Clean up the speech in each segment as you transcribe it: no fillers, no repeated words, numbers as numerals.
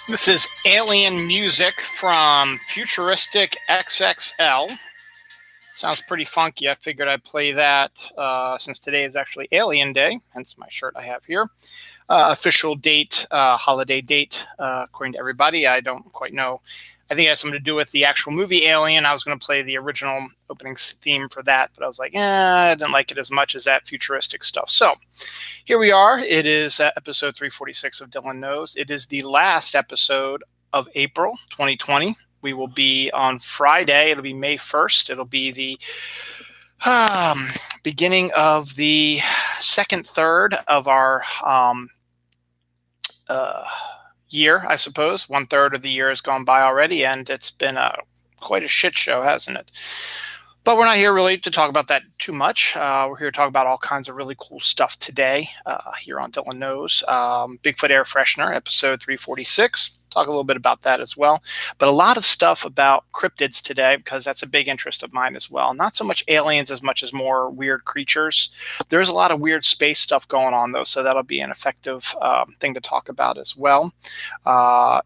This is alien music from Futuristic XXL. Sounds pretty funky. I figured I'd play that since today is actually Alien Day, hence my shirt I have here. Official date, holiday date, according to everybody. I don't quite know. I think it has something to do with the actual movie Alien. I was going to play the original opening theme for that, but I was like, I didn't like it as much as that futuristic stuff. So here we are. It is episode 346 of Dylan Knows. It is the last episode of April 2020. We will be on Friday. It'll be May 1st. It'll be the beginning of the second third of our year, I suppose. 1/3 of the year has gone by already, and it's been quite a shit show, hasn't it? But we're not here really to talk about that too much. We're here to talk about all kinds of really cool stuff today here on Dylan Knows. Bigfoot Air Freshener, episode 346. Talk a little bit about that as well. But a lot of stuff about cryptids today, because that's a big interest of mine as well. Not so much aliens as much as more weird creatures. There's a lot of weird space stuff going on, though, so that'll be an effective thing to talk about as well.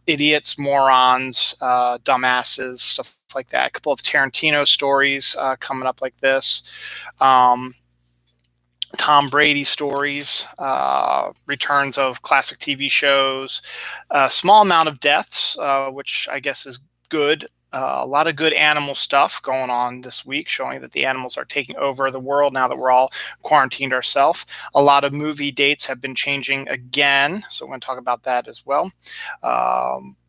Idiots, morons, dumbasses, stuff like that. A couple of Tarantino stories coming up like this. Tom Brady stories, returns of classic TV shows, a small amount of deaths, which I guess is good. A lot of good animal stuff going on this week, showing that the animals are taking over the world now that we're all quarantined ourselves. A lot of movie dates have been changing again, so we're going to talk about that as well.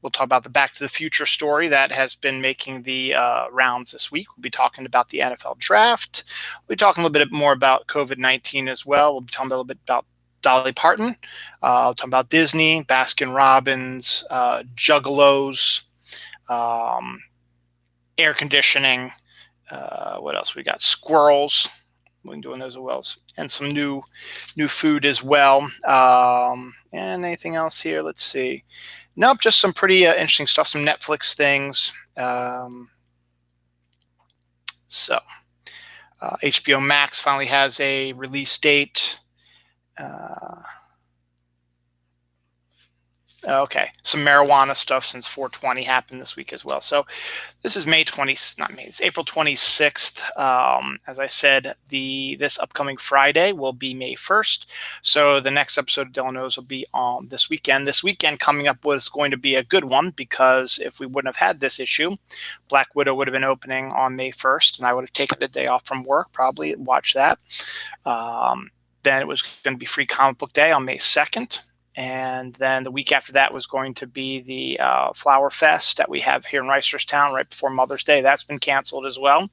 We'll talk about the Back to the Future story that has been making the rounds this week. We'll be talking about the NFL draft. We'll be talking a little bit more about COVID-19 as well. We'll be talking a little bit about Dolly Parton. We'll talk about Disney, Baskin Robbins, Juggalos, air conditioning. What else we got? Squirrels. We've been doing those as well, and some new food as well. And anything else here? Let's see. Nope, just some pretty interesting stuff. Some Netflix things. HBO Max finally has a release date. Okay, some marijuana stuff since 420 happened this week as well. So this is it's April 26th. As I said, this upcoming Friday will be May 1st. So the next episode of Dylan Knows will be on this weekend. This weekend coming up was going to be a good one, because if we wouldn't have had this issue, Black Widow would have been opening on May 1st, and I would have taken the day off from work, probably watch that. Then it was going to be Free Comic Book Day on May 2nd. And then the week after that was going to be the Flower Fest that we have here in Reisterstown right before Mother's Day. That's been canceled as well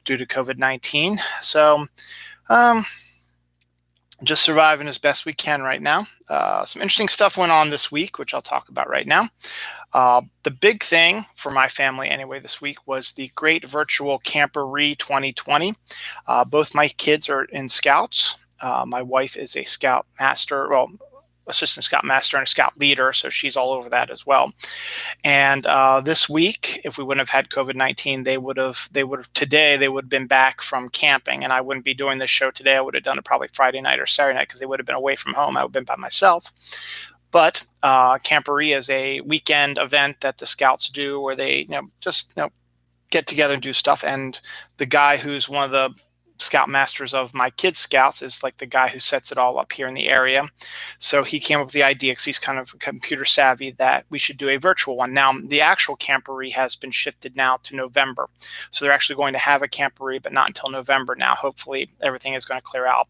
due to COVID-19. So just surviving as best we can right now. Some interesting stuff went on this week, which I'll talk about right now. The big thing for my family anyway this week was the Great Virtual Camporee 2020. Both my kids are in Scouts. My wife is a Scout Master, assistant Scout Master and a Scout Leader, so she's all over that as well. And this week, if we wouldn't have had COVID-19, they would have been back from camping, and I wouldn't be doing this show today. I would have done it probably Friday night or Saturday night, because they would have been away from home. I would have been by myself. But Camporee is a weekend event that the Scouts do, where they just get together and do stuff. And the guy who's one of the Scout Masters of my kids' Scouts is like the guy who sets it all up here in the area. So he came up with the idea, because he's kind of computer savvy, that we should do a virtual one. Now, the actual Camporee has been shifted now to November. So they're actually going to have a Camporee, but not until November now. Hopefully everything is going to clear out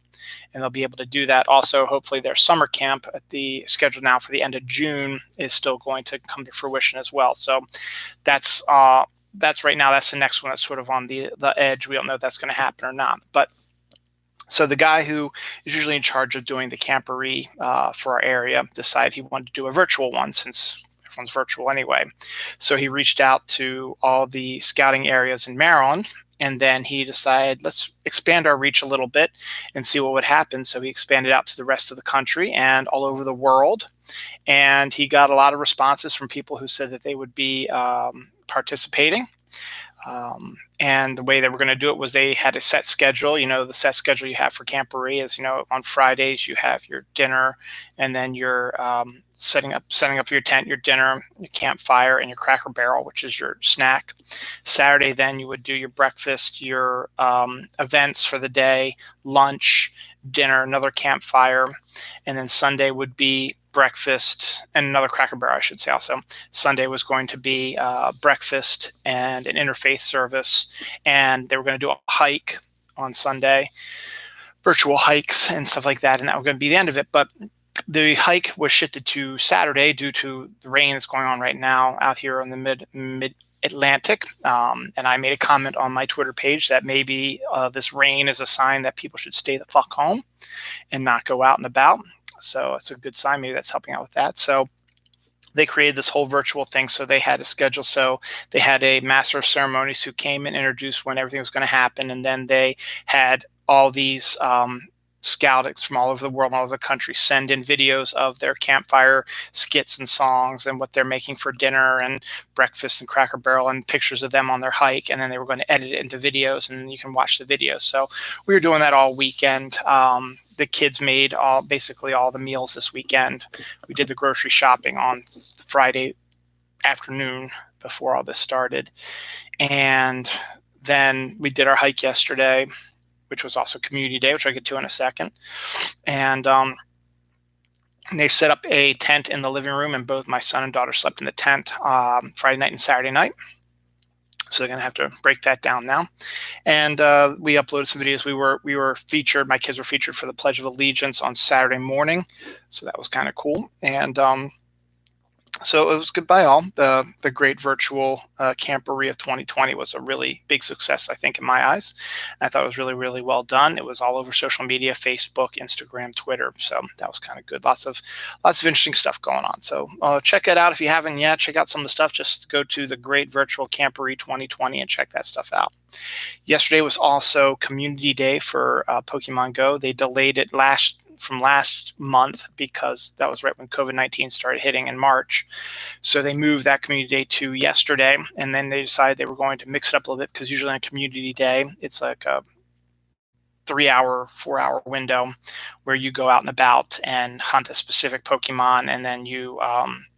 and they'll be able to do that. Also, hopefully their summer camp at the schedule now for the end of June is still going to come to fruition as well. So that's right now. That's the next one that's sort of on the edge. We don't know if that's going to happen or not. But so the guy who is usually in charge of doing the Camporee for our area decided he wanted to do a virtual one, since everyone's virtual anyway. So he reached out to all the scouting areas in Maryland, and then he decided, let's expand our reach a little bit and see what would happen. So he expanded out to the rest of the country and all over the world. And he got a lot of responses from people who said that they would be participating. And the way they were going to do it was they had a set schedule. The set schedule you have for camporee is, on Fridays you have your dinner, and then you're setting up your tent, your dinner, your campfire, and your Cracker Barrel, which is your snack. Saturday, then you would do your breakfast, your events for the day, lunch, dinner, another campfire, and then Sunday would be breakfast and another Cracker Barrel, I should say. Also, Sunday was going to be breakfast and an interfaith service, and they were going to do a hike on Sunday, virtual hikes and stuff like that, and that was going to be the end of it. But the hike was shifted to Saturday due to the rain that's going on right now out here on the mid Atlantic. And I made a comment on my Twitter page that maybe this rain is a sign that people should stay the fuck home and not go out and about. So it's a good sign. Maybe that's helping out with that. So they created this whole virtual thing. So they had a schedule. So they had a master of ceremonies who came and introduced when everything was going to happen. And then they had all these scouts from all over the world, all over the country, send in videos of their campfire skits and songs and what they're making for dinner and breakfast and Cracker Barrel, and pictures of them on their hike. And then they were going to edit it into videos, and you can watch the videos. So we were doing that all weekend. The kids made basically all the meals this weekend. We did the grocery shopping on Friday afternoon before all this started. And then we did our hike yesterday, which was also community day, which I'll get to in a second. And they set up a tent in the living room, and both my son and daughter slept in the tent Friday night and Saturday night. So they're going to have to break that down now. And we uploaded some videos. We were featured. My kids were featured for the Pledge of Allegiance on Saturday morning. So that was kind of cool. And so it was good by all. The great virtual camporee of 2020 was a really big success, I think, in my eyes. I thought it was really, really well done. It was all over social media, Facebook, Instagram, Twitter. So that was kind of good. Lots of interesting stuff going on. So check it out if you haven't yet. Check out some of the stuff. Just go to the Great Virtual Camporee 2020 and check that stuff out. Yesterday was also Community Day for Pokemon Go. They delayed it from last month because that was right when COVID-19 started hitting in March. So they moved that community day to yesterday, and then they decided they were going to mix it up a little bit, because usually on community day, it's like a 3-hour, 4-hour window where you go out and about and hunt a specific Pokemon, and then you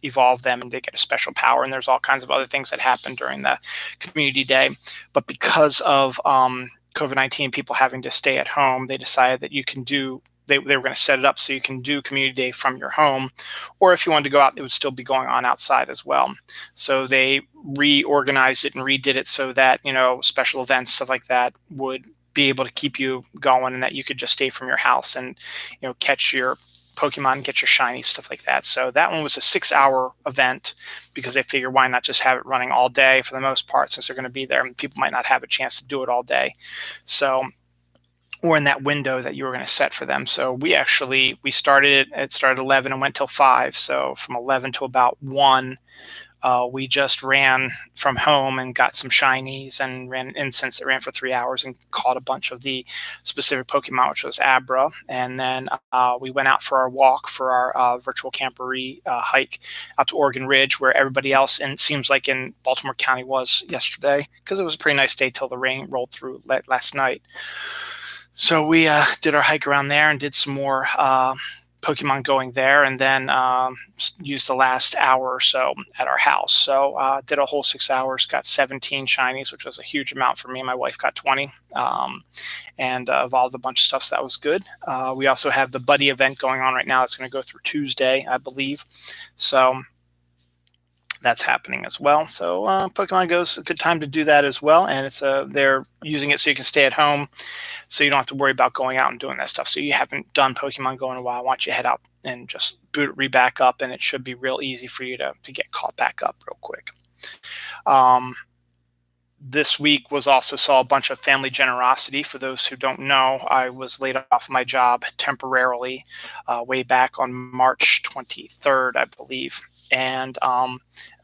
evolve them and they get a special power. And there's all kinds of other things that happen during the community day. But because of COVID-19, people having to stay at home, they decided that you can do they were going to set it up so you can do community day from your home, or if you wanted to go out, it would still be going on outside as well. So they reorganized it and redid it so that, special events, stuff like that, would be able to keep you going, and that you could just stay from your house and, catch your Pokemon, get your shiny, stuff like that. So that one was a 6-hour event, because they figure why not just have it running all day for the most part, since they're going to be there and people might not have a chance to do it all day. So, or in that window that you were going to set for them. So we started it started 11 and went till 5. So from 11 to about 1, we just ran from home and got some shinies and ran an incense that ran for 3 hours and caught a bunch of the specific Pokemon, which was Abra. And then we went out for our walk for our virtual camporee hike out to Oregon Ridge, where everybody else, and it seems like in Baltimore County, was yesterday, because it was a pretty nice day till the rain rolled through last night. So we did our hike around there and did some more Pokemon going there, and then used the last hour or so at our house. So did a whole 6 hours, got 17 shinies, which was a huge amount for me. My wife got 20, and evolved a bunch of stuff, so that was good. We also have the buddy event going on right now. It's going to go through Tuesday, I believe. So that's happening as well. So Pokemon Go is a good time to do that as well. And it's they're using it so you can stay at home, so you don't have to worry about going out and doing that stuff. So you haven't done Pokemon Go in a while, why don't you head out and just boot it back up, and it should be real easy for you to get caught back up real quick. This week saw a bunch of family generosity. For those who don't know, I was laid off my job temporarily way back on March 23rd, I believe. and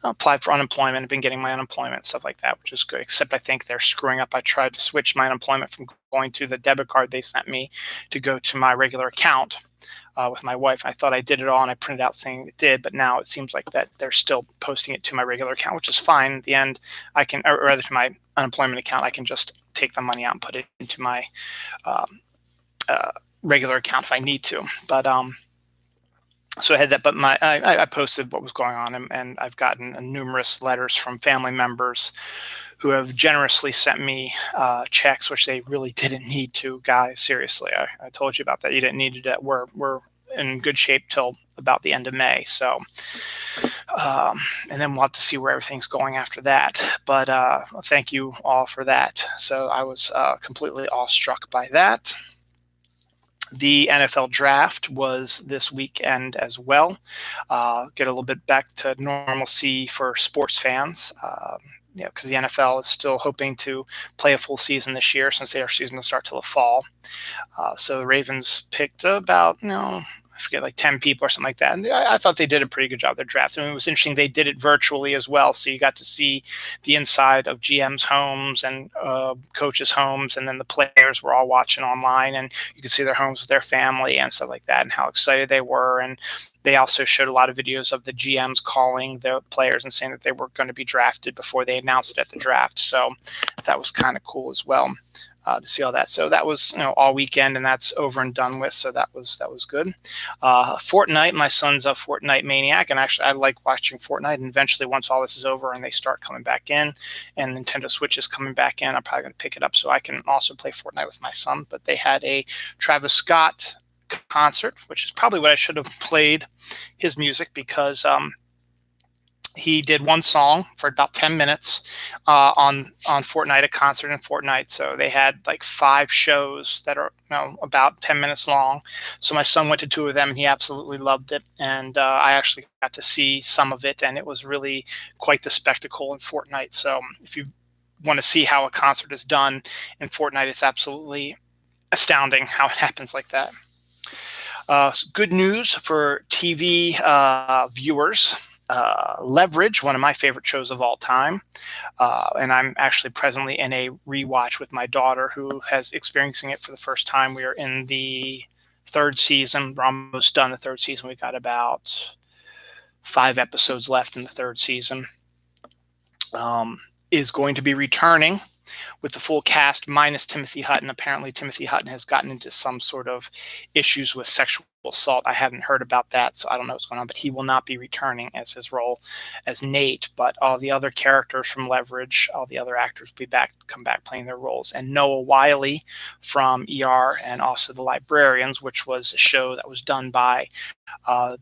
applied for unemployment. I've been getting my unemployment, stuff like that, which is good. Except I think they're screwing up. I tried to switch my unemployment from going to the debit card they sent me to go to my regular account with my wife. I thought I did it all, and I printed out saying it did, but now it seems like that they're still posting it to my regular account, which is fine. In the end, I can, or rather to my unemployment account, I can just take the money out and put it into my um, regular account if I need to. But so I had that, but I posted what was going on, and I've gotten numerous letters from family members who have generously sent me checks, which they really didn't need to. Guys, seriously, I told you about that. You didn't need to do that. We're in good shape till about the end of May. So, and then we'll have to see where everything's going after that. But thank you all for that. So I was completely awestruck by that. The NFL draft was this weekend as well. Get a little bit back to normalcy for sports fans. Because the NFL is still hoping to play a full season this year since their season will start till the fall. So the Ravens picked about, I forget, like 10 people or something like that. And I thought they did a pretty good job. Their draft. And it was interesting. They did it virtually as well. So you got to see the inside of GM's homes and coaches' homes. And then the players were all watching online, and you could see their homes with their family and stuff like that, and how excited they were. And they also showed a lot of videos of the GMs calling the players and saying that they were going to be drafted before they announced it at the draft. So that was kind of cool as well. To see all that. So that was all weekend, and that's over and done with. So that was good. Fortnite, my son's a Fortnite maniac, and actually I like watching Fortnite. And eventually, once all this is over and they start coming back in, and Nintendo Switch is coming back in, I'm probably going to pick it up so I can also play Fortnite with my son. But they had a Travis Scott concert, which is probably what I should have played his music, because he did one song for about 10 minutes on Fortnite, a concert in Fortnite. So they had like 5 shows that are about 10 minutes long. So my son went to 2 of them, and he absolutely loved it. And I actually got to see some of it, and it was really quite the spectacle in Fortnite. So if you want to see how a concert is done in Fortnite, it's absolutely astounding how it happens like that. Good news for TV viewers. Leverage, one of my favorite shows of all time, and I'm actually presently in a rewatch with my daughter, who has experiencing it for the first time. We are in the 3rd season. We're almost done the 3rd season. We've got about 5 episodes left in the 3rd season. Is going to be returning with the full cast minus Timothy Hutton. Apparently Timothy Hutton has gotten into some sort of issues with sexual assault. I haven't heard about that, so I don't know what's going on, but he will not be returning as his role as Nate. But all the other characters from Leverage, all the other actors will come back playing their roles. And Noah Wiley from ER, and also The Librarians, which was a show that was done by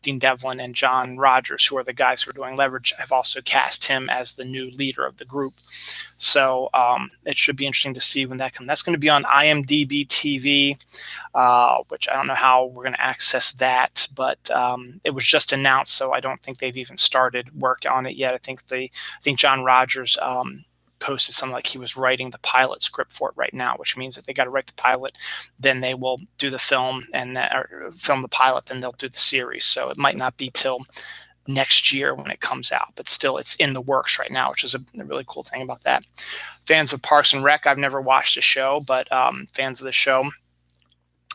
Dean Devlin and John Rogers, who are the guys who are doing Leverage, have also cast him as the new leader of the group. So it should be interesting to see when that comes. That's going to be on IMDb TV, which I don't know how we're going to access that, but it was just announced, so I don't think they've even started work on it yet. I think John Rogers posted something like he was writing the pilot script for it right now, which means that they got to write the pilot, then they will do the film, and or film the pilot, then they'll do the series. So it might not be till next year when it comes out, but still it's in the works right now, which is a really cool thing about that. Fans of Parks and Rec, I've never watched the show, but fans of the show,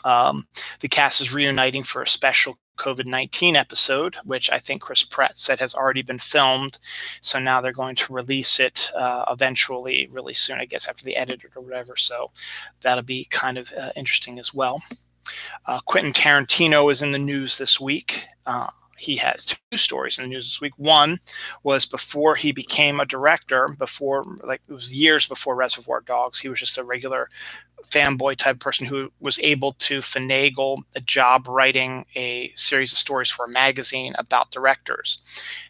the cast is reuniting for a special COVID-19 episode, which I think Chris Pratt said has already been filmed. So now they're going to release it eventually, really soon, I guess, after the edit or whatever. So that'll be kind of interesting as well. Quentin Tarantino is in the news this week. He has 2 stories in the news this week. One was before he became a director, it was years before Reservoir Dogs. He was just a regular fanboy type person who was able to finagle a job writing a series of stories for a magazine about directors.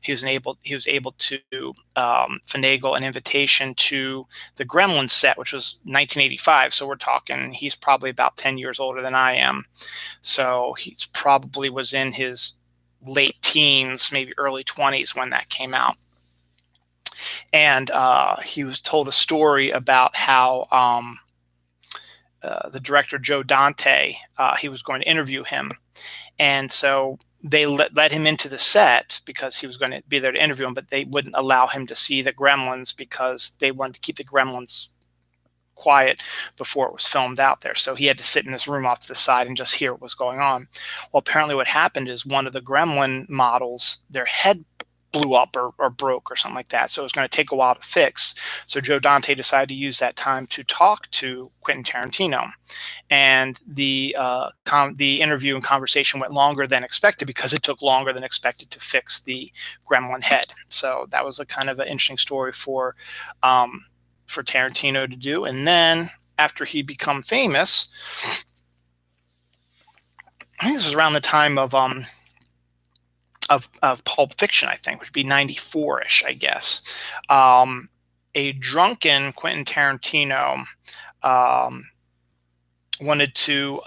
He was able to finagle an invitation to the Gremlins set, which was 1985. So we're talking, he's probably about 10 years older than I am. So he probably was in his late teens, maybe early 20s when that came out. And he was told a story about how the director, Joe Dante, he was going to interview him. And so they let him into the set because he was going to be there to interview him, but they wouldn't allow him to see the gremlins because they wanted to keep the gremlins quiet before it was filmed out there. So he had to sit in this room off to the side and just hear what was going on. Well, apparently what happened is one of the gremlin models, their head blew up or broke or something like that. So it was going to take a while to fix. So Joe Dante decided to use that time to talk to Quentin Tarantino. And the interview and conversation went longer than expected because it took longer than expected to fix the gremlin head. So that was a kind of an interesting story for Tarantino to do. And then after he become famous, I think this was around the time of Pulp Fiction, I think, which would be 94-ish, I guess. A drunken Quentin Tarantino wanted to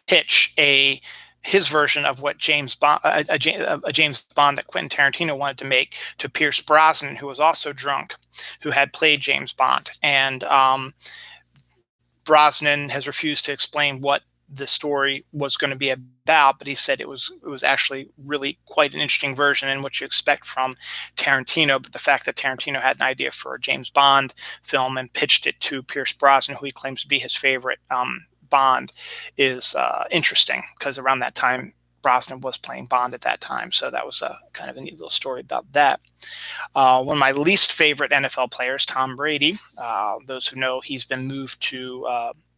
pitch his version of what James Bond, a James Bond that Quentin Tarantino wanted to make to Pierce Brosnan, who was also drunk, who had played James Bond. And Brosnan has refused to explain what the story was going to be about, but he said it was actually really quite an interesting version in what you expect from Tarantino. But the fact that Tarantino had an idea for a James Bond film and pitched it to Pierce Brosnan, who he claims to be his favorite Bond, is interesting because around that time Brosnan was playing Bond at that time. So that was a kind of a neat little story about that. One of my least favorite NFL players, Tom Brady. Those who know, he's been moved to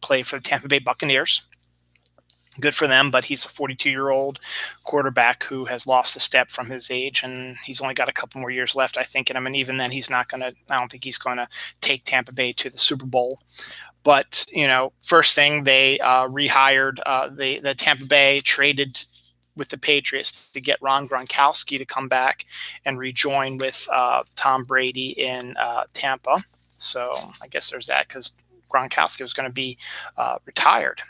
play for the Tampa Bay Buccaneers. Good for them, but he's a 42-year-old quarterback who has lost a step from his age, and he's only got a couple more years left, I think. And I mean, even then, I don't think he's going to take Tampa Bay to the Super Bowl. But, first thing, they rehired the Tampa Bay, traded with the Patriots to get Ron Gronkowski to come back and rejoin with Tom Brady in Tampa. So I guess there's that, because Gronkowski was going to be retired,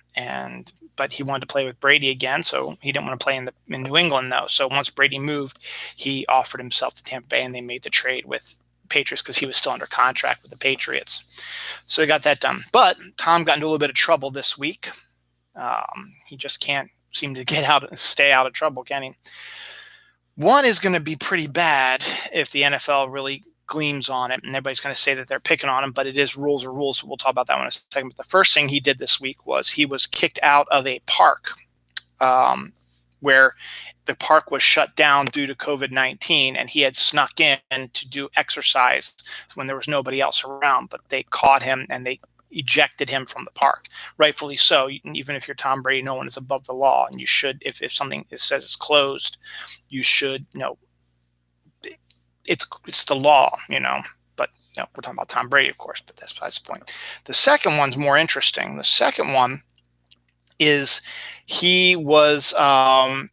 but he wanted to play with Brady again, so he didn't want to play in New England, though. So once Brady moved, he offered himself to Tampa Bay, and they made the trade with Patriots because he was still under contract with the Patriots. So they got that done. But Tom got into a little bit of trouble this week. He just can't seem to stay out of trouble, can he? One is going to be pretty bad if the NFL really gleams on it, and everybody's going to say that they're picking on him, but it is rules are rules. So we'll talk about that one in a second. But the first thing he did this week was he was kicked out of a park where the park was shut down due to COVID-19, and he had snuck in to do exercise when there was nobody else around, but they caught him and they ejected him from the park. Rightfully so. Even if you're Tom Brady, no one is above the law, and you should, if something says it's closed, you should know it's the law, but we're talking about Tom Brady, of course, but that's besides the point. The second one's more interesting. The second one is he was not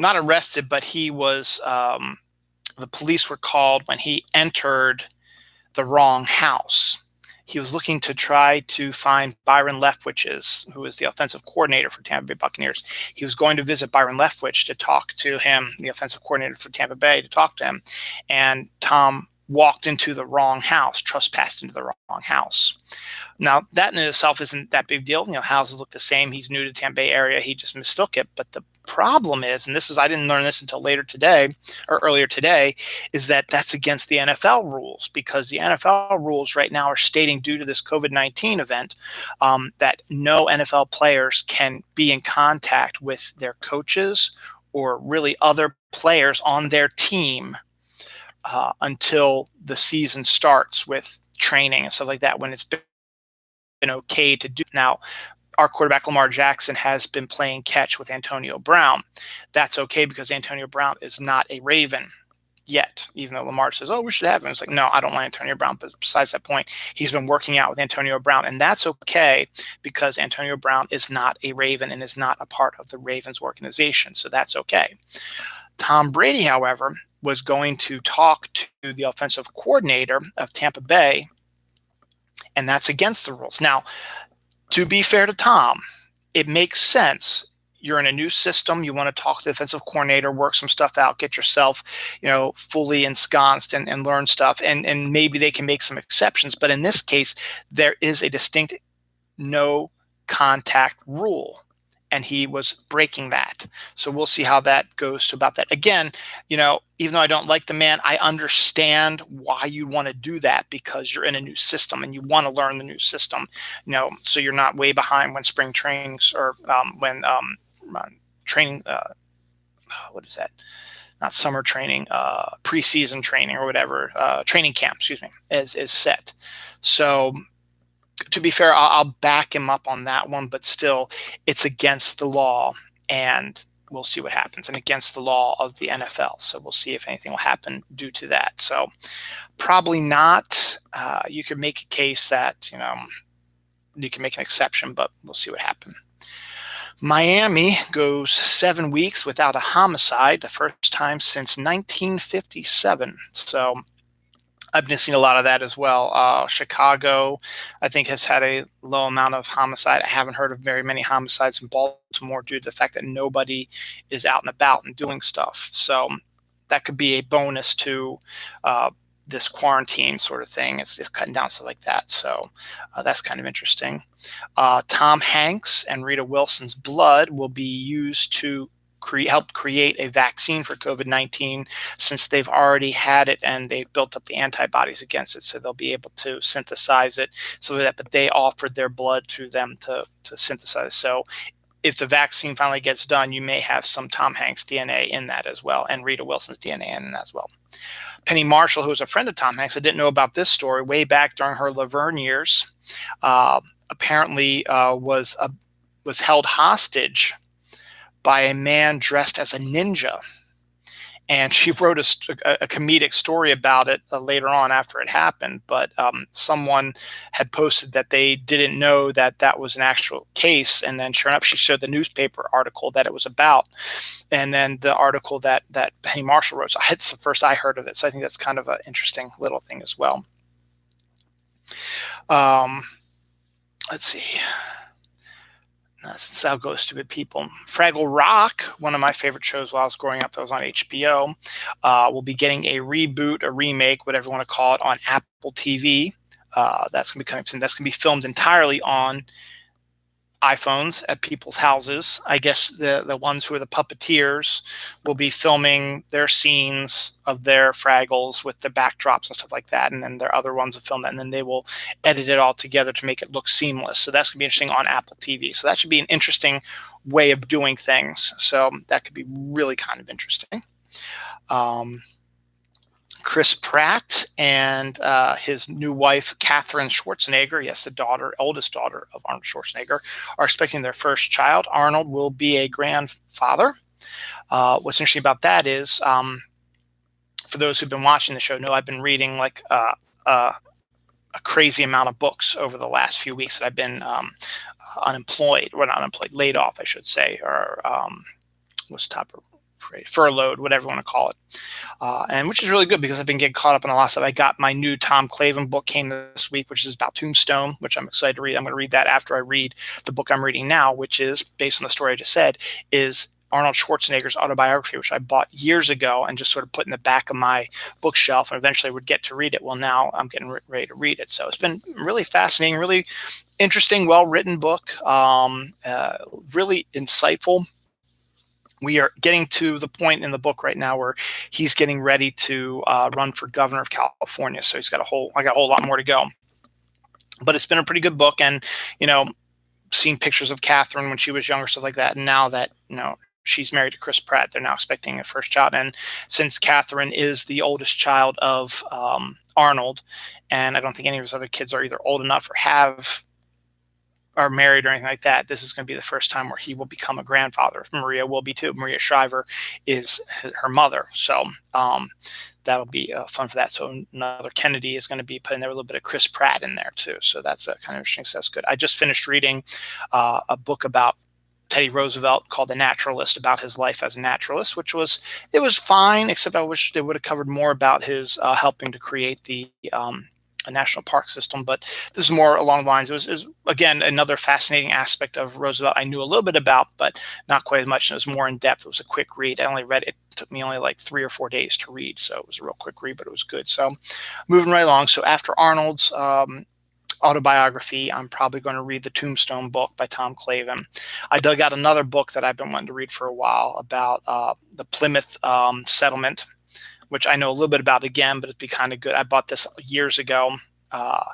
arrested, but he was the police were called when he entered the wrong house. He was looking to try to find Byron Leftwich, who is the offensive coordinator for Tampa Bay Buccaneers. He was going to visit Byron Leftwich to talk to him, the offensive coordinator for Tampa Bay, to talk to him. And Tom walked into the wrong house, trespassed into the wrong house. Now, that in itself isn't that big deal. Houses look the same. He's new to the Tampa Bay area. He just mistook it. But the problem is, and I didn't learn this until earlier today, is that that's against the NFL rules, because the NFL rules right now are stating, due to this COVID-19 event, that no NFL players can be in contact with their coaches or really other players on their team until the season starts with training and stuff like that, when it's been okay to do. Now, our quarterback Lamar Jackson has been playing catch with Antonio Brown. That's okay because Antonio Brown is not a Raven yet, even though Lamar says, we should have him. It's like, no, I don't want Antonio Brown. But besides that point, he's been working out with Antonio Brown, and that's okay because Antonio Brown is not a Raven and is not a part of the Ravens organization. So that's okay. Tom Brady, however, was going to talk to the offensive coordinator of Tampa Bay, and that's against the rules. Now, to be fair to Tom, it makes sense. You're in a new system. You want to talk to the defensive coordinator, work some stuff out, get yourself, fully ensconced and learn stuff. And maybe they can make some exceptions. But in this case, there is a distinct no contact rule. and he was breaking that. So we'll see how that goes to about that. Again, even though I don't like the man, I understand why you want to do that, because you're in a new system and you want to learn the new system, so you're not way behind when spring trainings or when training, what is that? Not summer training, preseason training or whatever, training camp, excuse me, is set. So to be fair, I'll back him up on that one, but still, it's against the law, and we'll see what happens, and against the law of the NFL. So we'll see if anything will happen due to that. So probably not. You could make a case that, you can make an exception, but we'll see what happens. Miami goes 7 weeks without a homicide, the first time since 1957. So I've been seeing a lot of that as well. Chicago, I think, has had a low amount of homicide. I haven't heard of very many homicides in Baltimore due to the fact that nobody is out and about and doing stuff. So that could be a bonus to this quarantine sort of thing. It's just cutting down stuff like that. So that's kind of interesting. Tom Hanks and Rita Wilson's blood will be used to help create a vaccine for COVID-19, since they've already had it and they've built up the antibodies against it. So they'll be able to synthesize it, so that, but they offered their blood to them to synthesize. So if the vaccine finally gets done, you may have some Tom Hanks DNA in that as well, and Rita Wilson's DNA in that as well. Penny Marshall, who was a friend of Tom Hanks, I didn't know about this story, way back during her Laverne years, apparently was held hostage by a man dressed as a ninja. And she wrote a comedic story about it later on after it happened. But someone had posted that they didn't know that that was an actual case. And then sure enough, she showed the newspaper article that it was about. And then the article that Penny Marshall wrote. So it's the first I heard of it. So I think that's kind of an interesting little thing as well. Let's see. Since that'll go stupid people. Fraggle Rock, one of my favorite shows while I was growing up that was on HBO, will be getting a reboot, a remake, whatever you want to call it, on Apple TV. That's going to be coming soon. That's going to be filmed entirely on iPhones at people's houses. I guess the ones who are the puppeteers will be filming their scenes of their Fraggles with the backdrops and stuff like that, and then their other ones will film that, and then they will edit it all together to make it look seamless. So that's going to be interesting on Apple TV. So that should be an interesting way of doing things. So that could be really kind of interesting. Chris Pratt and his new wife, Katherine Schwarzenegger, yes, the oldest daughter of Arnold Schwarzenegger, are expecting their first child. Arnold will be a grandfather. What's interesting about that is, for those who've been watching the show, know I've been reading like a crazy amount of books over the last few weeks that I've been unemployed, or not unemployed, laid off, I should say, or what's the top of furloughed, whatever you want to call it, and which is really good because I've been getting caught up in a lot of stuff. I got my new Tom Clavin book came this week, which is about Tombstone, which I'm excited to read. I'm going to read that after I read the book I'm reading now, which is based on the story I just said, is Arnold Schwarzenegger's autobiography, which I bought years ago and just sort of put in the back of my bookshelf, and eventually would get to read it. Well, now I'm getting ready to read it. So it's been really fascinating, really interesting, well-written book, really insightful. We are getting to the point in the book right now where he's getting ready to run for governor of California. So I got a whole lot more to go. But it's been a pretty good book, and seen pictures of Catherine when she was younger, stuff like that. And now that she's married to Chris Pratt, they're now expecting a first child. And since Catherine is the oldest child of Arnold, and I don't think any of his other kids are either old enough or are married or anything like that, this is going to be the first time where he will become a grandfather. Maria will be too. Maria Shriver is her mother. So that'll be fun for that. So another Kennedy is going to be putting there, a little bit of Chris Pratt in there too. So that's kind of interesting. So that's good. I just finished reading a book about Teddy Roosevelt called The Naturalist, about his life as a naturalist, which was fine, except I wish they would have covered more about his helping to create the a national park system. But this is more along the lines. It was again another fascinating aspect of Roosevelt I knew a little bit about, but not quite as much. And it was more in depth. It was a quick read. I only read it. It took me only like 3 or 4 days to read, so it was a real quick read, but it was good. So moving right along. So after Arnold's autobiography, I'm probably going to read the Tombstone book by Tom Clavin. I dug out another book that I've been wanting to read for a while about the Plymouth settlement, which I know a little bit about again, but it'd be kind of good. I bought this years ago uh,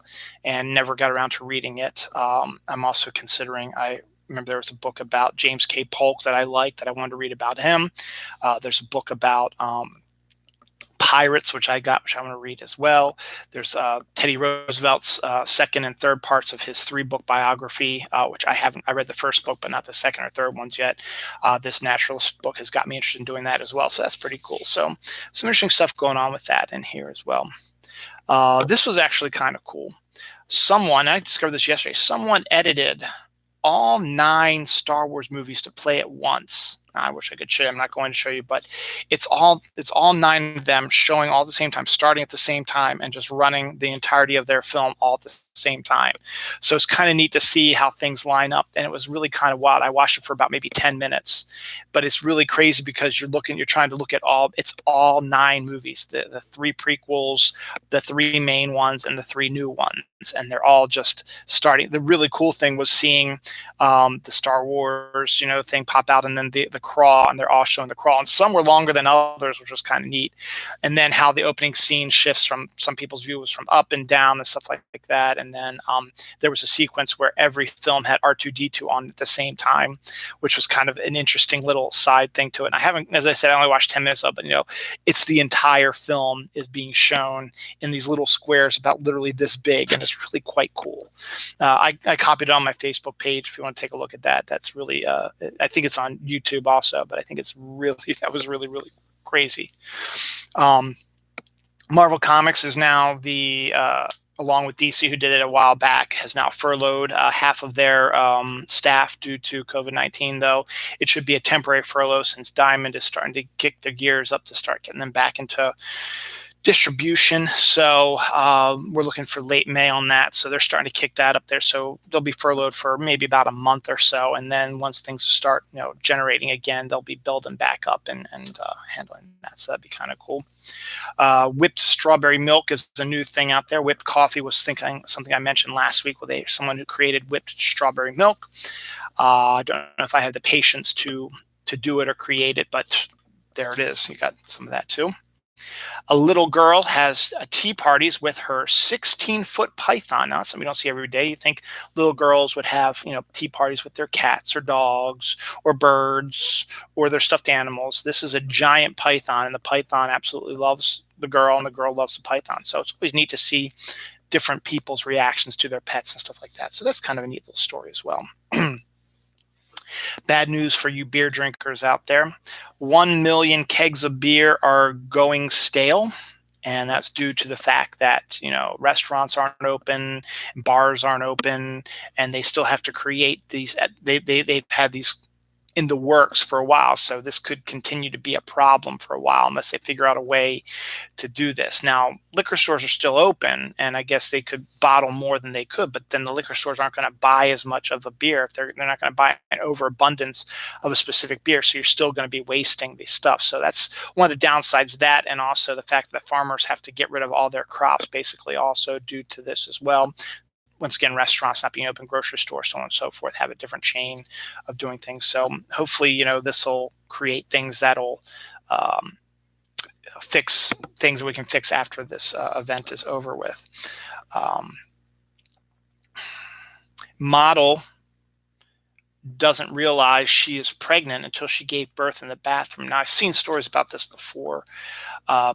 and never got around to reading it. I'm also considering, I remember there was a book about James K. Polk that I liked that I wanted to read about him. There's a book about pirates, which I got, which I want to read as well. There's Teddy Roosevelt's second and third parts of his 3-book biography, which I haven't. I read the first book, but not the second or third ones yet. This naturalist book has got me interested in doing that as well, so that's pretty cool. So some interesting stuff going on with that in here as well. This was actually kind of cool. I discovered this yesterday. Someone edited all 9 Star Wars movies to play at once. I wish I could show you. I'm not going to show you, but it's all 9 of them showing all at the same time, starting at the same time, and just running the entirety of their film all at the same time. So it's kind of neat to see how things line up, and it was really kind of wild. I watched it for about maybe 10 minutes, but it's really crazy because you're trying to look at all 9 movies, the 3 prequels, the 3 main ones, and the 3 new ones, and they're all just starting. The really cool thing was seeing the Star Wars, thing pop out, and then the crawl, and they're all showing the crawl, and some were longer than others, which was kind of neat. And then how the opening scene shifts from some people's view was from up and down and stuff like that. And then there was a sequence where every film had R2-D2 on at the same time, which was kind of an interesting little side thing to it. And I haven't, as I said, I only watched 10 minutes of it, but it's the entire film is being shown in these little squares about literally this big, and it's really quite cool. I copied it on my Facebook page if you want to take a look at that. That's really, I think it's on YouTube also, but I think that was really, really crazy. Marvel Comics is now along with DC, who did it a while back, has now furloughed half of their staff due to COVID-19, though it should be a temporary furlough since Diamond is starting to kick their gears up to start getting them back into distribution. So we're looking for late May on that. So they're starting to kick that up there. So they'll be furloughed for maybe about a month or so. And then once things start, generating again, they'll be building back up and handling that. So that'd be kind of cool. Whipped strawberry milk is a new thing out there. Whipped coffee was something I mentioned last week with someone who created whipped strawberry milk. I don't know if I have the patience to do it or create it, but there it is. You got some of that too. A little girl has tea parties with her 16-foot python. Now, something you don't see every day. You think little girls would have, tea parties with their cats or dogs or birds or their stuffed animals. This is a giant python, and the python absolutely loves the girl, and the girl loves the python. So it's always neat to see different people's reactions to their pets and stuff like that. So that's kind of a neat little story as well. Bad news for you beer drinkers out there. 1 million kegs of beer are going stale. And that's due to the fact that, restaurants aren't open, bars aren't open, and they still have to create these. They've had these in the works for a while. So this could continue to be a problem for a while unless they figure out a way to do this. Now, liquor stores are still open, and I guess they could bottle more than they could, but then the liquor stores aren't going to buy as much of a beer if they're not going to buy an overabundance of a specific beer. So you're still going to be wasting these stuff. So that's one of the downsides of that, and also the fact that farmers have to get rid of all their crops basically also due to this as well. Once again, restaurants not being open, grocery stores, so on and so forth, have a different chain of doing things. So hopefully, this will create things that'll fix things that we can fix after this event is over with. Model doesn't realize she is pregnant until she gave birth in the bathroom. Now, I've seen stories about this before.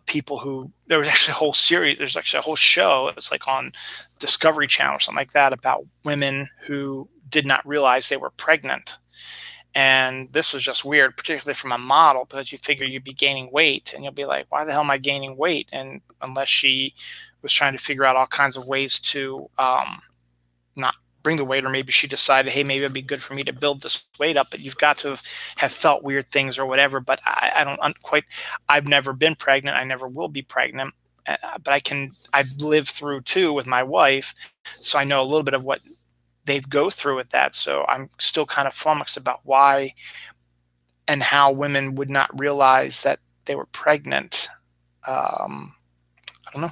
People who, there was actually a whole series, there's actually a whole show, it's like on Discovery Channel or something like that, about women who did not realize they were pregnant. And this was just weird, particularly from a model, because you figure you'd be gaining weight and you'll be like, why the hell am I gaining weight? And unless she was trying to figure out all kinds of ways to not bring the weight, or maybe she decided, hey, maybe it'd be good for me to build this weight up, but you've got to have felt weird things or whatever. But I've never been pregnant. I never will be pregnant, but I've lived through too with my wife. So I know a little bit of what they go through with that. So I'm still kind of flummoxed about why and how women would not realize that they were pregnant. I don't know.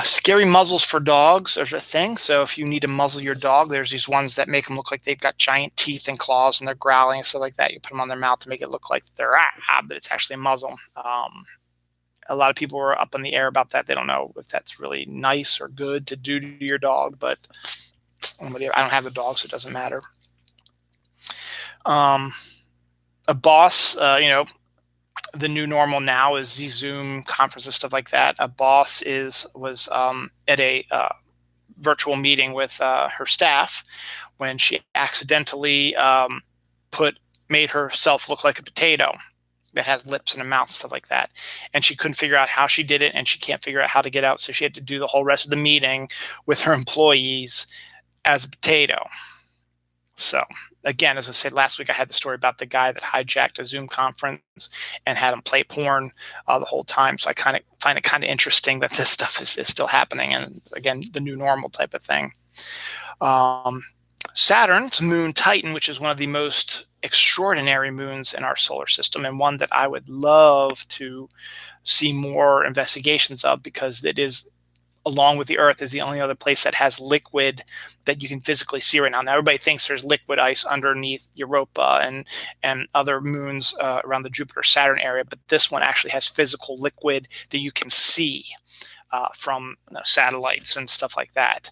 Scary muzzles for dogs are a thing. So if you need to muzzle your dog, there's these ones that make them look like they've got giant teeth and claws and they're growling and stuff like that. You put them on their mouth to make it look like they're but it's actually a muzzle. A lot of people are up in the air about that. They don't know if that's really nice or good to do to your dog, but I don't have a dog, so it doesn't matter. Um, a boss, the new normal now is the Zoom conferences, stuff like that. A boss was at a virtual meeting with her staff when she accidentally put made herself look like a potato that has lips and a mouth, stuff like that. And she couldn't figure out how she did it, and she can't figure out how to get out. So she had to do the whole rest of the meeting with her employees as a potato. So again, as I said last week, I had the story about the guy that hijacked a Zoom conference and had him play porn the whole time. So I kind of find it kind of interesting that this stuff is still happening. And again, the new normal type of thing. Saturn's moon Titan, which is one of the most extraordinary moons in our solar system, and one that I would love to see more investigations of, because it is, along with the Earth, is the only other place that has liquid that you can physically see right now. Now, everybody thinks there's liquid ice underneath Europa and other moons around the Jupiter-Saturn area, but this one actually has physical liquid that you can see from satellites and stuff like that.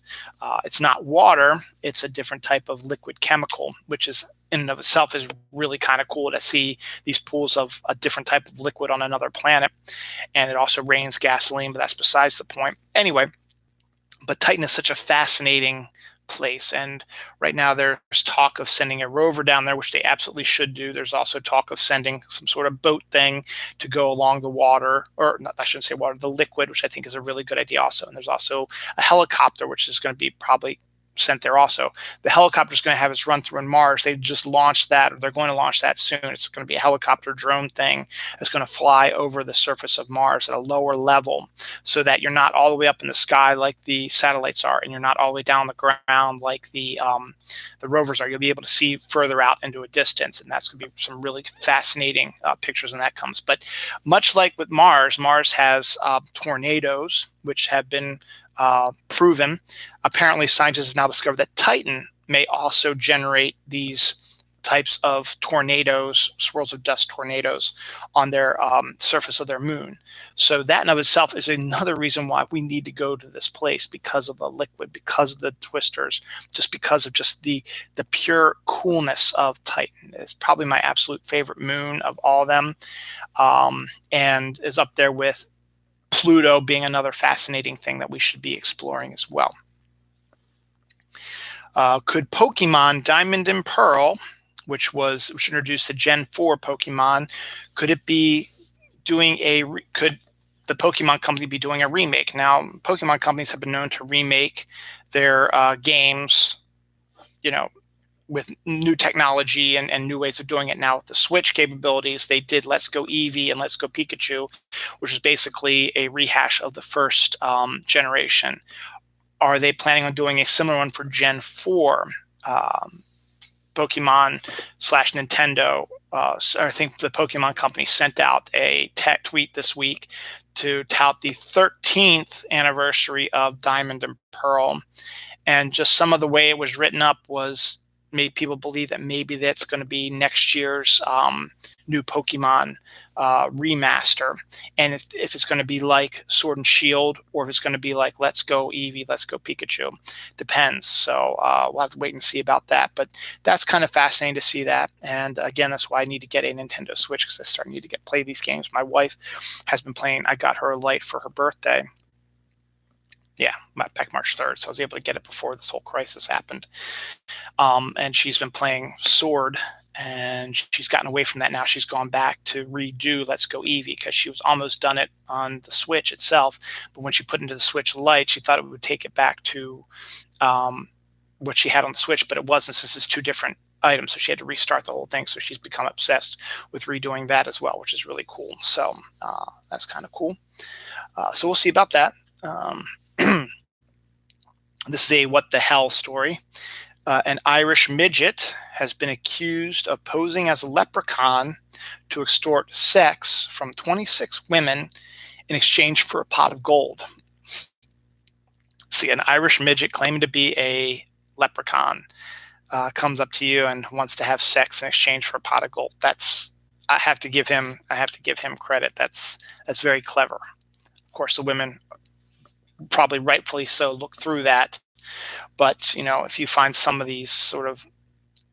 It's not water. It's a different type of liquid chemical, which is in and of itself is really kind of cool to see these pools of a different type of liquid on another planet. And it also rains gasoline, but that's besides the point. Anyway, but Titan is such a fascinating place. And right now there's talk of sending a rover down there, which they absolutely should do. There's also talk of sending some sort of boat thing to go along the water, or not, I shouldn't say water, the liquid, which I think is a really good idea also. And there's also a helicopter, which is going to be probably sent there also. The helicopter is going to have its run through in Mars. They just launched that, or they're going to launch that soon. It's going to be a helicopter drone thing that's going to fly over the surface of Mars at a lower level, so that you're not all the way up in the sky like the satellites are, and you're not all the way down the ground like the rovers are. You'll be able to see further out into a distance, and that's going to be some really fascinating pictures when that comes. But much like with Mars, Mars has tornadoes, which have been proven. Apparently, scientists have now discovered that Titan may also generate these types of tornadoes, swirls of dust tornadoes, on their surface of their moon. So that in of itself is another reason why we need to go to this place, because of the liquid, because of the twisters, just because of just the pure coolness of Titan. It's probably my absolute favorite moon of all of them, and is up there with Pluto being another fascinating thing that we should be exploring as well. Could Pokemon Diamond and Pearl, which introduced the Gen 4 Pokemon, could the Pokemon company be doing a remake? Now, Pokemon companies have been known to remake their games, with new technology and new ways of doing it. Now with the Switch capabilities, they did Let's Go Eevee and Let's Go Pikachu, which is basically a rehash of the first generation. Are they planning on doing a similar one for Gen 4? Pokemon / Nintendo, I think the Pokemon company sent out a tweet this week to tout the 13th anniversary of Diamond and Pearl. And just some of the way it was written up made people believe that maybe that's going to be next year's new Pokemon remaster. And if it's going to be like Sword and Shield, or if it's going to be like Let's Go Eevee, Let's Go Pikachu, depends. So we'll have to wait and see about that. But that's kind of fascinating to see that. And again, that's why I need to get a Nintendo Switch, because I start need to play these games. My wife has been playing. I got her a Lite for her birthday. Yeah, back March 3rd. So I was able to get it before this whole crisis happened. And she's been playing Sword, and she's gotten away from that now. She's gone back to redo Let's Go Eevee, because she was almost done it on the Switch itself. But when she put into the Switch Lite, she thought it would take it back to what she had on the Switch, but it wasn't, since it's two different items. So she had to restart the whole thing. So she's become obsessed with redoing that as well, which is really cool. So that's kind of cool. So we'll see about that. This is a what the hell story. An Irish midget has been accused of posing as a leprechaun to extort sex from 26 women in exchange for a pot of gold. See, an Irish midget claiming to be a leprechaun comes up to you and wants to have sex in exchange for a pot of gold. That's I have to give him credit. That's very clever. Of course, the women, probably rightfully so, look through that. But if you find some of these sort of,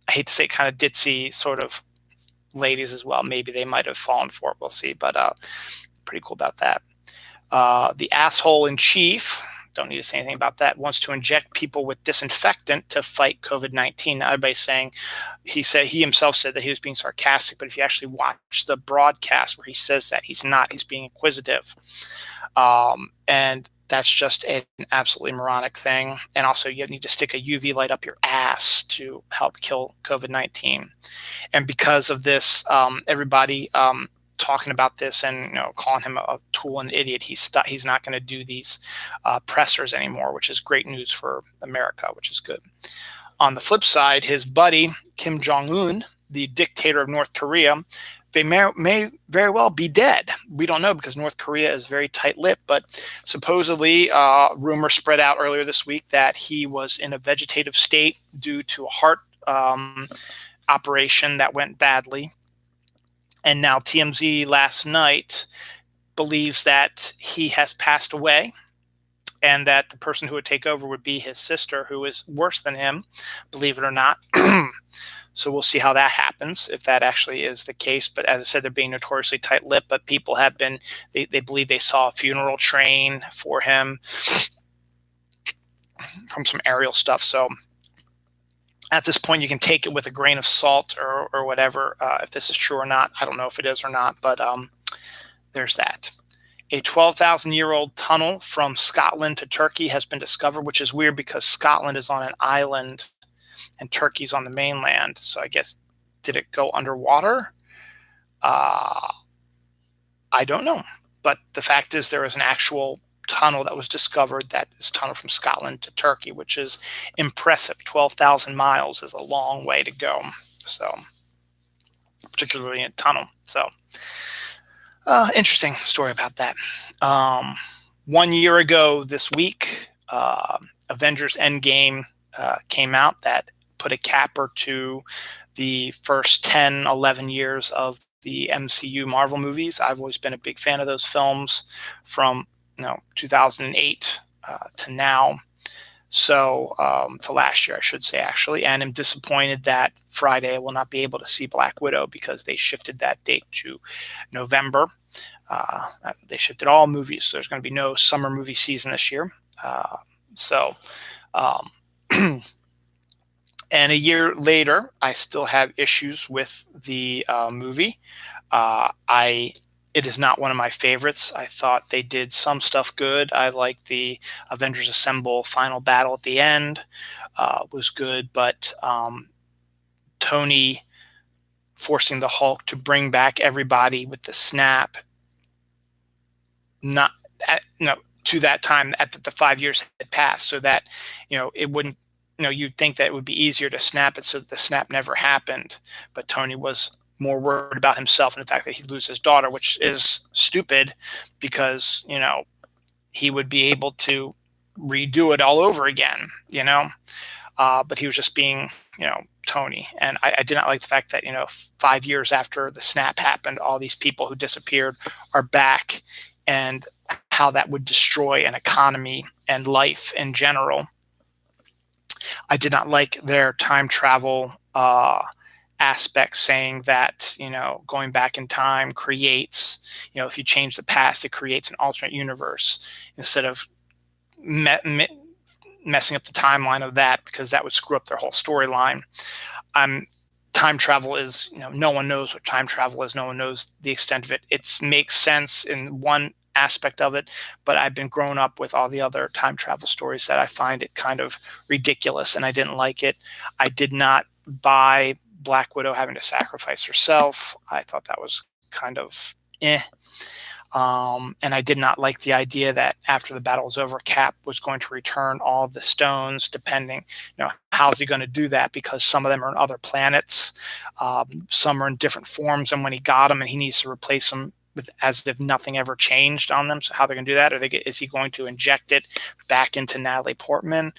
I hate to say, kind of ditzy sort of ladies as well, maybe they might have fallen for it. We'll see. But pretty cool about that. The asshole in chief, don't need to say anything about that, wants to inject people with disinfectant to fight COVID-19. Now everybody's saying, he himself said that he was being sarcastic, but if you actually watch the broadcast where he says that, he's not. He's being inquisitive. And that's just an absolutely moronic thing. And also, you need to stick a UV light up your ass to help kill COVID-19. And because of this, everybody talking about this and calling him a tool and idiot. He's not going to do these pressers anymore, which is great news for America, which is good. On the flip side, his buddy Kim Jong-un, the dictator of North Korea, they may very well be dead. We don't know because North Korea is very tight-lipped, but supposedly rumors spread out earlier this week that he was in a vegetative state due to a heart operation that went badly. And now TMZ last night believes that he has passed away and that the person who would take over would be his sister, who is worse than him, believe it or not. So we'll see how that happens, if that actually is the case. But as I said, they're being notoriously tight-lipped, but people have been, they believe they saw a funeral train for him from some aerial stuff. So at this point, you can take it with a grain of salt or whatever, if this is true or not. I don't know if it is or not, but there's that. A 12,000-year-old tunnel from Scotland to Turkey has been discovered, which is weird because Scotland is on an island and Turkey's on the mainland. So I guess, did it go underwater? I don't know. But the fact is there is an actual tunnel that was discovered that is tunnel from Scotland to Turkey, which is impressive. 12,000 miles is a long way to go. So, particularly in a tunnel. So, interesting story about that. 1 year ago this week, Avengers Endgame came out. That put a capper to the first 10, 11 years of the MCU Marvel movies. I've always been a big fan of those films from 2008 to now. So to last year, I should say, actually. And I'm disappointed that Friday I will not be able to see Black Widow because they shifted that date to November. They shifted all movies. So there's going to be no summer movie season this year. And a year later, I still have issues with the movie. It is not one of my favorites. I thought they did some stuff good. I liked the Avengers Assemble final battle at the end. Was good, but Tony forcing the Hulk to bring back everybody with the snap, to that time at the 5 years had passed, so that it wouldn't. You'd think that it would be easier to snap it so that the snap never happened, but Tony was more worried about himself and the fact that he'd lose his daughter, which is stupid because, he would be able to redo it all over again, but he was just being, Tony. And I did not like the fact that, 5 years after the snap happened, all these people who disappeared are back, and how that would destroy an economy and life in general. I did not like their time travel aspect, saying that going back in time creates, if you change the past, it creates an alternate universe, instead of messing up the timeline of that, because that would screw up their whole storyline. Time travel is, no one knows what time travel is. No one knows the extent of it. It makes sense in one aspect of it, but I've been grown up with all the other time travel stories that I find it kind of ridiculous, and I didn't like it. I did not buy Black Widow having to sacrifice herself. I thought that was kind of and I did not like the idea that after the battle was over, Cap was going to return all of the stones, depending, how's he going to do that? Because some of them are on other planets. Some are in different forms, and when he got them and he needs to replace them with as if nothing ever changed on them. So how they're going to do that? Is he going to inject it back into Natalie Portman?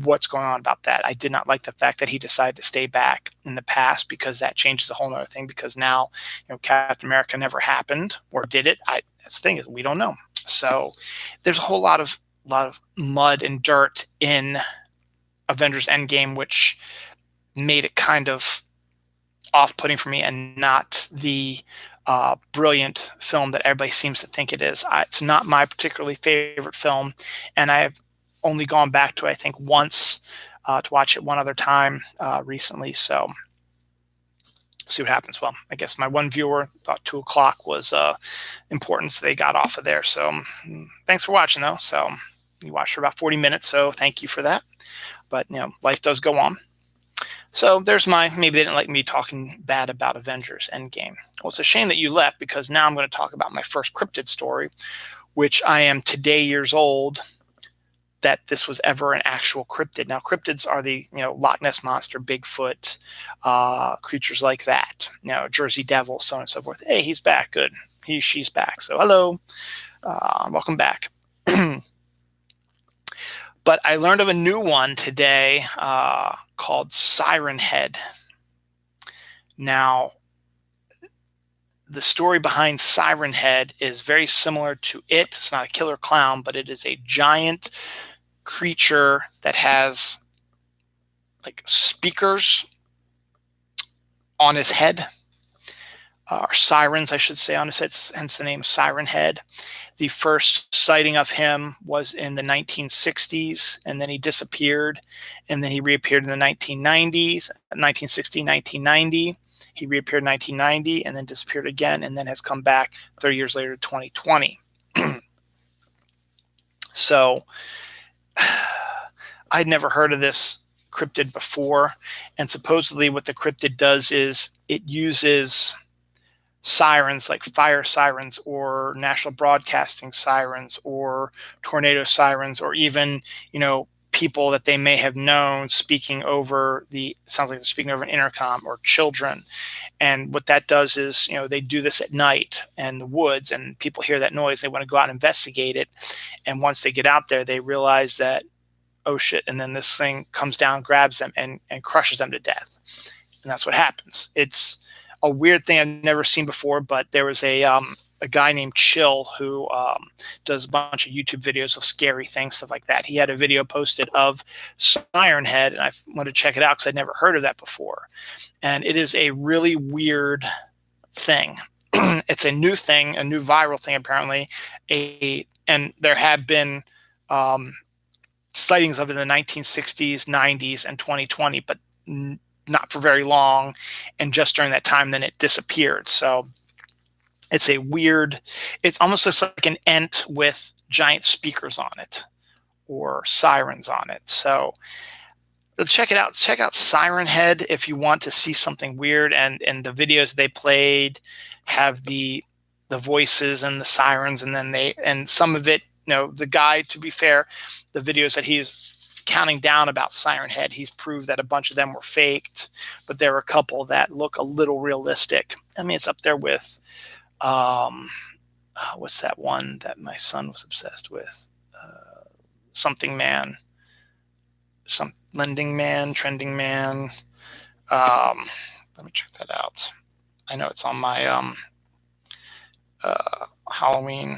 What's going on about that? I did not like the fact that he decided to stay back in the past, because that changes a whole nother thing, because now, Captain America never happened, or did it? That's the thing, is we don't know. So there's a whole lot of mud and dirt in Avengers Endgame, which made it kind of off-putting for me, and not the brilliant film that everybody seems to think it is. It's not my particularly favorite film, and I have only gone back to, I think, once to watch it one other time recently. So see what happens. Well, I guess my one viewer thought 2 o'clock was important, so they got off of there. So thanks for watching, though. So you watched for about 40 minutes, so thank you for that. But life does go on. So there's maybe they didn't like me talking bad about Avengers Endgame. Well, it's a shame that you left, because now I'm going to talk about my first cryptid story, which I am today years old that this was ever an actual cryptid. Now, cryptids are the Loch Ness Monster, Bigfoot, creatures like that. Jersey Devil, so on and so forth. Hey, he's back. Good. She's back. So hello, welcome back. But I learned of a new one today called Siren Head. Now, the story behind Siren Head is very similar to it. It's not a killer clown, but it is a giant creature that has like speakers on his head, or sirens, I should say, on his head, hence the name Siren Head. The first sighting of him was in the 1960s, and then he disappeared, and then he reappeared in the 1990s, 1960, 1990. He reappeared in 1990 and then disappeared again, and then has come back 30 years later, 2020. So I'd never heard of this cryptid before, and supposedly what the cryptid does is it uses sirens, like fire sirens or national broadcasting sirens or tornado sirens, or even people that they may have known speaking over sounds like they're speaking over an intercom, or children. And what that does is they do this at night in the woods, and people hear that noise, they want to go out and investigate it, and once they get out there they realize that, oh shit, and then this thing comes down, grabs them, and crushes them to death. And that's what happens. It's a weird thing I've never seen before, but there was a guy named Chill who does a bunch of YouTube videos of scary things, stuff like that. He had a video posted of Siren Head, and I wanted to check it out because I'd never heard of that before. And it is a really weird thing. It's a new thing, a new viral thing, apparently. And there have been sightings of it in the 1960s, 90s, and 2020, but not for very long. And just during that time, then it disappeared. So it's a weird, it's almost just like an ent with giant speakers on it, or sirens on it. So let's check it out. Check out Siren Head if you want to see something weird. And the videos they played have the voices and the sirens, and then and some of it, the guy, to be fair, the videos that he's counting down about Siren Head, he's proved that a bunch of them were faked, but there are a couple that look a little realistic. I mean, it's up there with what's that one that my son was obsessed with? Something Man, some Lending Man, Trending Man. Let me check that out. I know it's on my Halloween.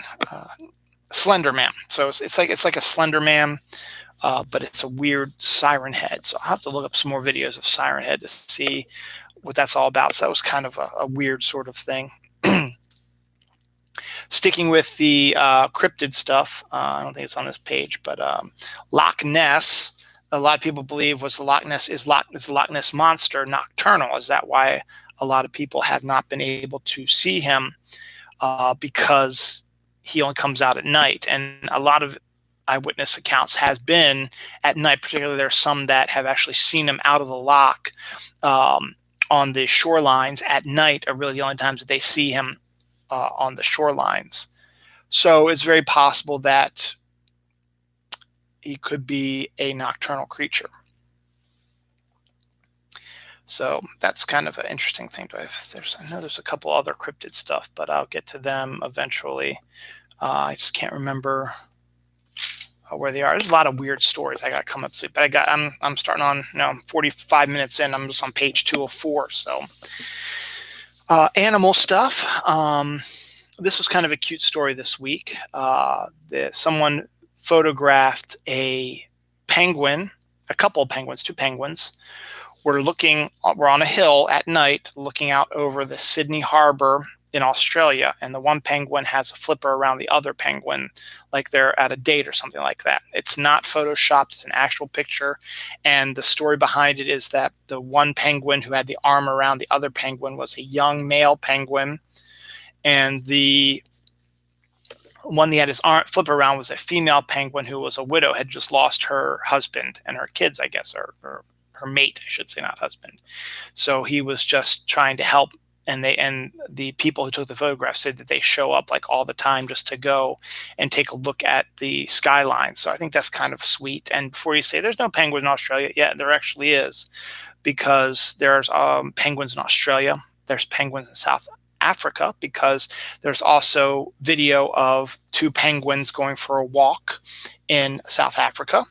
Slender Man. So it's like a Slender Man, but it's a weird Siren Head. So I'll have to look up some more videos of Siren Head to see what that's all about. So that was kind of a weird sort of thing. Sticking with the cryptid stuff, I don't think it's on this page, but Loch Ness, a lot of people believe was the Loch Ness Monster nocturnal. Is that why a lot of people have not been able to see him? Because he only comes out at night, and a lot of eyewitness accounts has been at night. Particularly, there are some that have actually seen him out of the loch on the shorelines at night. Are really the only times that they see him on the shorelines. So it's very possible that he could be a nocturnal creature. So that's kind of an interesting thing. I know there's a couple other cryptid stuff, but I'll get to them eventually. I just can't remember where they are. There's a lot of weird stories I got to come up to, but I'm starting on, 45 minutes in. I'm just on page 204. So animal stuff. This was kind of a cute story this week. Someone photographed a penguin, a couple of penguins, two penguins. We're on a hill at night looking out over the Sydney Harbor in Australia, and the one penguin has a flipper around the other penguin like they're at a date or something like that. It's not photoshopped, it's an actual picture, and the story behind it is that the one penguin who had the arm around the other penguin was a young male penguin, and the one that had his arm flip around was a female penguin who was a widow, had just lost her husband and her kids, I guess, or her mate, I should say, not husband. So he was just trying to help, and the people who took the photograph said that they show up like all the time just to go and take a look at the skyline. So I think that's kind of sweet. And before you say there's no penguins in Australia, yeah, there actually is, because there's penguins in Australia, there's penguins in South Africa, because there's also video of two penguins going for a walk in South Africa,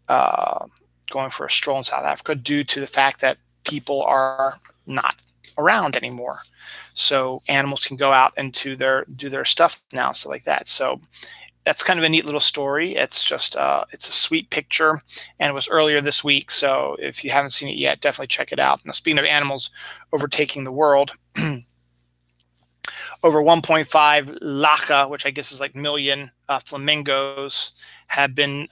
going for a stroll in South Africa, due to the fact that people are not around anymore. So animals can go out and do their stuff now, so like that. So that's kind of a neat little story. It's just it's a sweet picture, and it was earlier this week. So if you haven't seen it yet, definitely check it out. Now, speaking of animals overtaking the world, over 1.5 laka, which I guess is like million flamingos, have been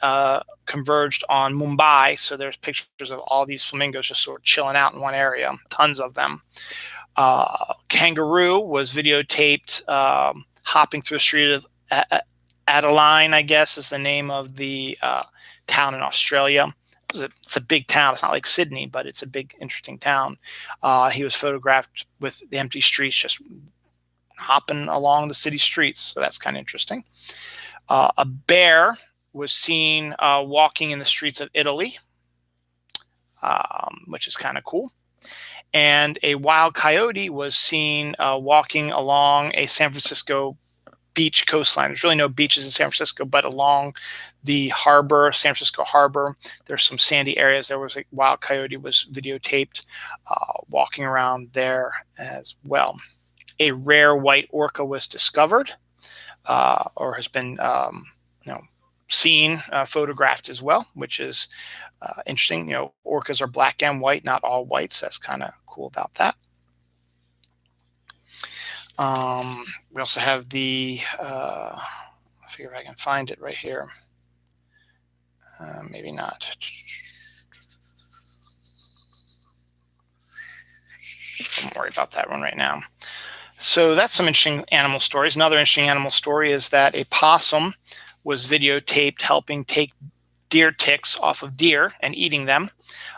converged on Mumbai. So there's pictures of all these flamingos just sort of chilling out in one area, tons of them. Kangaroo was videotaped hopping through the street of Adeline, I guess is the name of the town in Australia. It's a big town. It's not like Sydney, but it's a big, interesting town. He was photographed with the empty streets, just hopping along the city streets. So that's kind of interesting. A bear was seen walking in the streets of Italy, which is kind of cool. And a wild coyote was seen walking along a San Francisco beach coastline. There's really no beaches in San Francisco, but along the harbor, San Francisco harbor, there's some sandy areas. There was a wild coyote was videotaped walking around there as well. A rare white orca was discovered, or has been seen, photographed as well, which is interesting. Orcas are black and white, not all white, so that's kind of cool about that. We also have the, I figure if I can find it right here. Maybe not. Don't worry about that one right now. So that's some interesting animal stories. Another interesting animal story is that a possum was videotaped helping take deer ticks off of deer and eating them.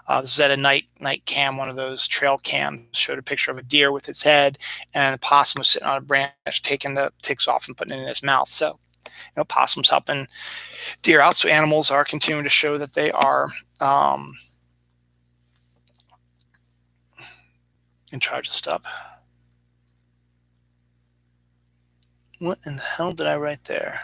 This is at a night cam, one of those trail cams, showed a picture of a deer with its head, and a possum was sitting on a branch taking the ticks off and putting it in his mouth. So, possums helping deer out. So animals are continuing to show that they are in charge of stuff. What in the hell did I write there?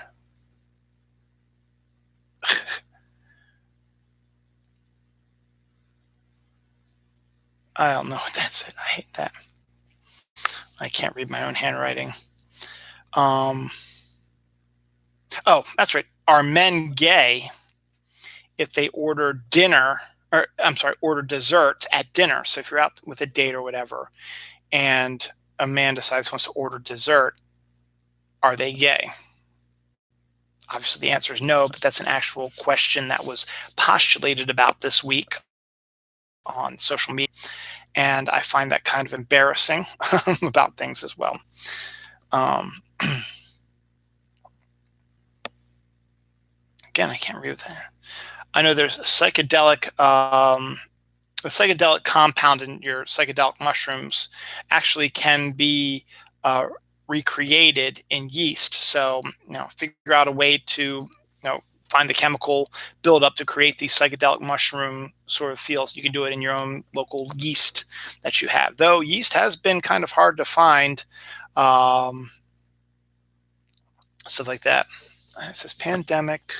I don't know what that's it. I hate that. I can't read my own handwriting. Oh, that's right. Are men gay if they order dinner, or order dessert at dinner? So if you're out with a date or whatever, and a man decides he wants to order dessert, are they gay? Obviously, the answer is no, but that's an actual question that was postulated about this week on social media, and I find that kind of embarrassing about things as well. Again, I can't read that. I know there's a psychedelic compound in your psychedelic mushrooms actually can be recreated in yeast. So, figure out a way to, find the chemical buildup to create these psychedelic mushroom sort of feels. You can do it in your own local yeast that you have. Though yeast has been kind of hard to find, um, stuff like that. It says pandemic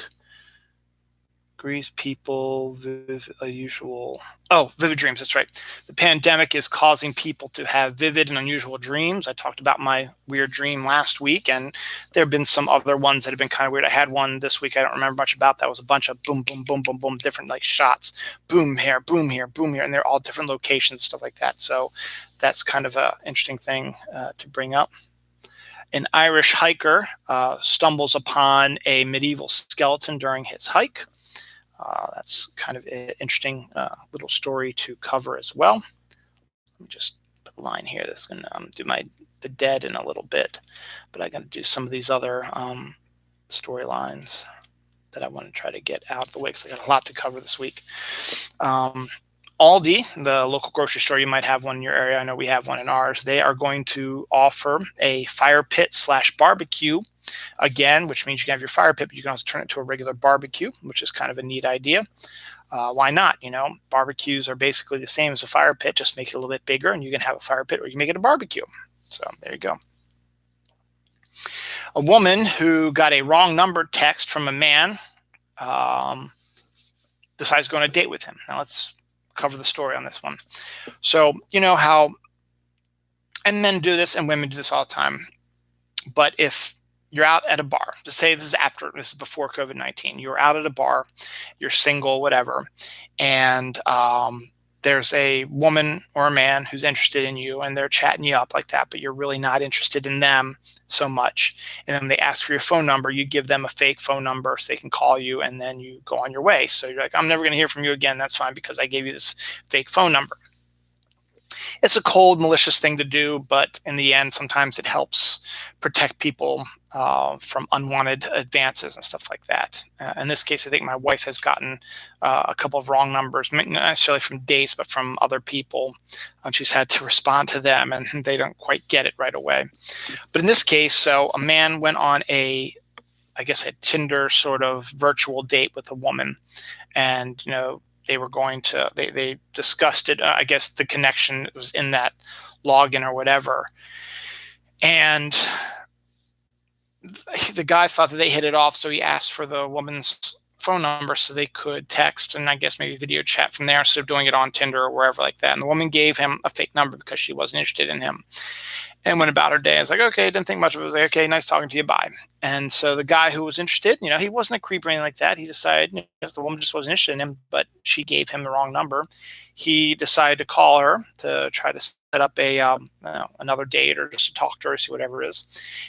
agrees people usual. Oh, vivid dreams. That's right. The pandemic is causing people to have vivid and unusual dreams. I talked about my weird dream last week, and there have been some other ones that have been kind of weird. I had one this week I don't remember much about. That was a bunch of boom, boom, boom, boom, boom, different like shots. Boom here, boom here, boom here. And they're all different locations, stuff like that. So that's kind of an interesting thing to bring up. An Irish hiker stumbles upon a medieval skeleton during his hike. That's kind of an interesting little story to cover as well. Let me just put a line here. This is going to do the dead in a little bit, but I got to do some of these other storylines that I want to try to get out of the way because I got a lot to cover this week. Aldi, the local grocery store, you might have one in your area. I know we have one in ours. They are going to offer a fire pit / barbecue again, which means you can have your fire pit, but you can also turn it to a regular barbecue, which is kind of a neat idea. Why not? You know, barbecues are basically the same as a fire pit, just make it a little bit bigger, and you can have a fire pit or you can make it a barbecue. So there you go. A woman who got a wrong number text from a man decides to go on a date with him. Now let's cover the story on this one. So you know how, and men do this and women do this all the time, but if you're out at a bar, to say this is before COVID-19, you're out at a bar, you're single, whatever, and there's a woman or a man who's interested in you and they're chatting you up like that, but you're really not interested in them so much. And then they ask for your phone number, you give them a fake phone number so they can call you, and then you go on your way. So you're like, I'm never going to hear from you again. That's fine because I gave you this fake phone number. It's a cold, malicious thing to do, but in the end, sometimes it helps protect people from unwanted advances and stuff like that. In this case, I think my wife has gotten a couple of wrong numbers, not necessarily from dates, but from other people. She's had to respond to them, and they don't quite get it right away. But in this case, so a man went on a Tinder sort of virtual date with a woman, and they were going to, they discussed it. I guess the connection was in that login or whatever. And the guy thought that they hit it off, so he asked for the woman's phone number so they could text and I guess maybe video chat from there instead of doing it on Tinder or wherever like that. And the woman gave him a fake number because she wasn't interested in him. And went about her day. I was like, okay, didn't think much of it. I was like, okay, nice talking to you, bye. And so the guy who was interested, he wasn't a creep or anything like that. He decided the woman just wasn't interested in him, but she gave him the wrong number. He decided to call her to try to set up another date or just to talk to her, see whatever it is.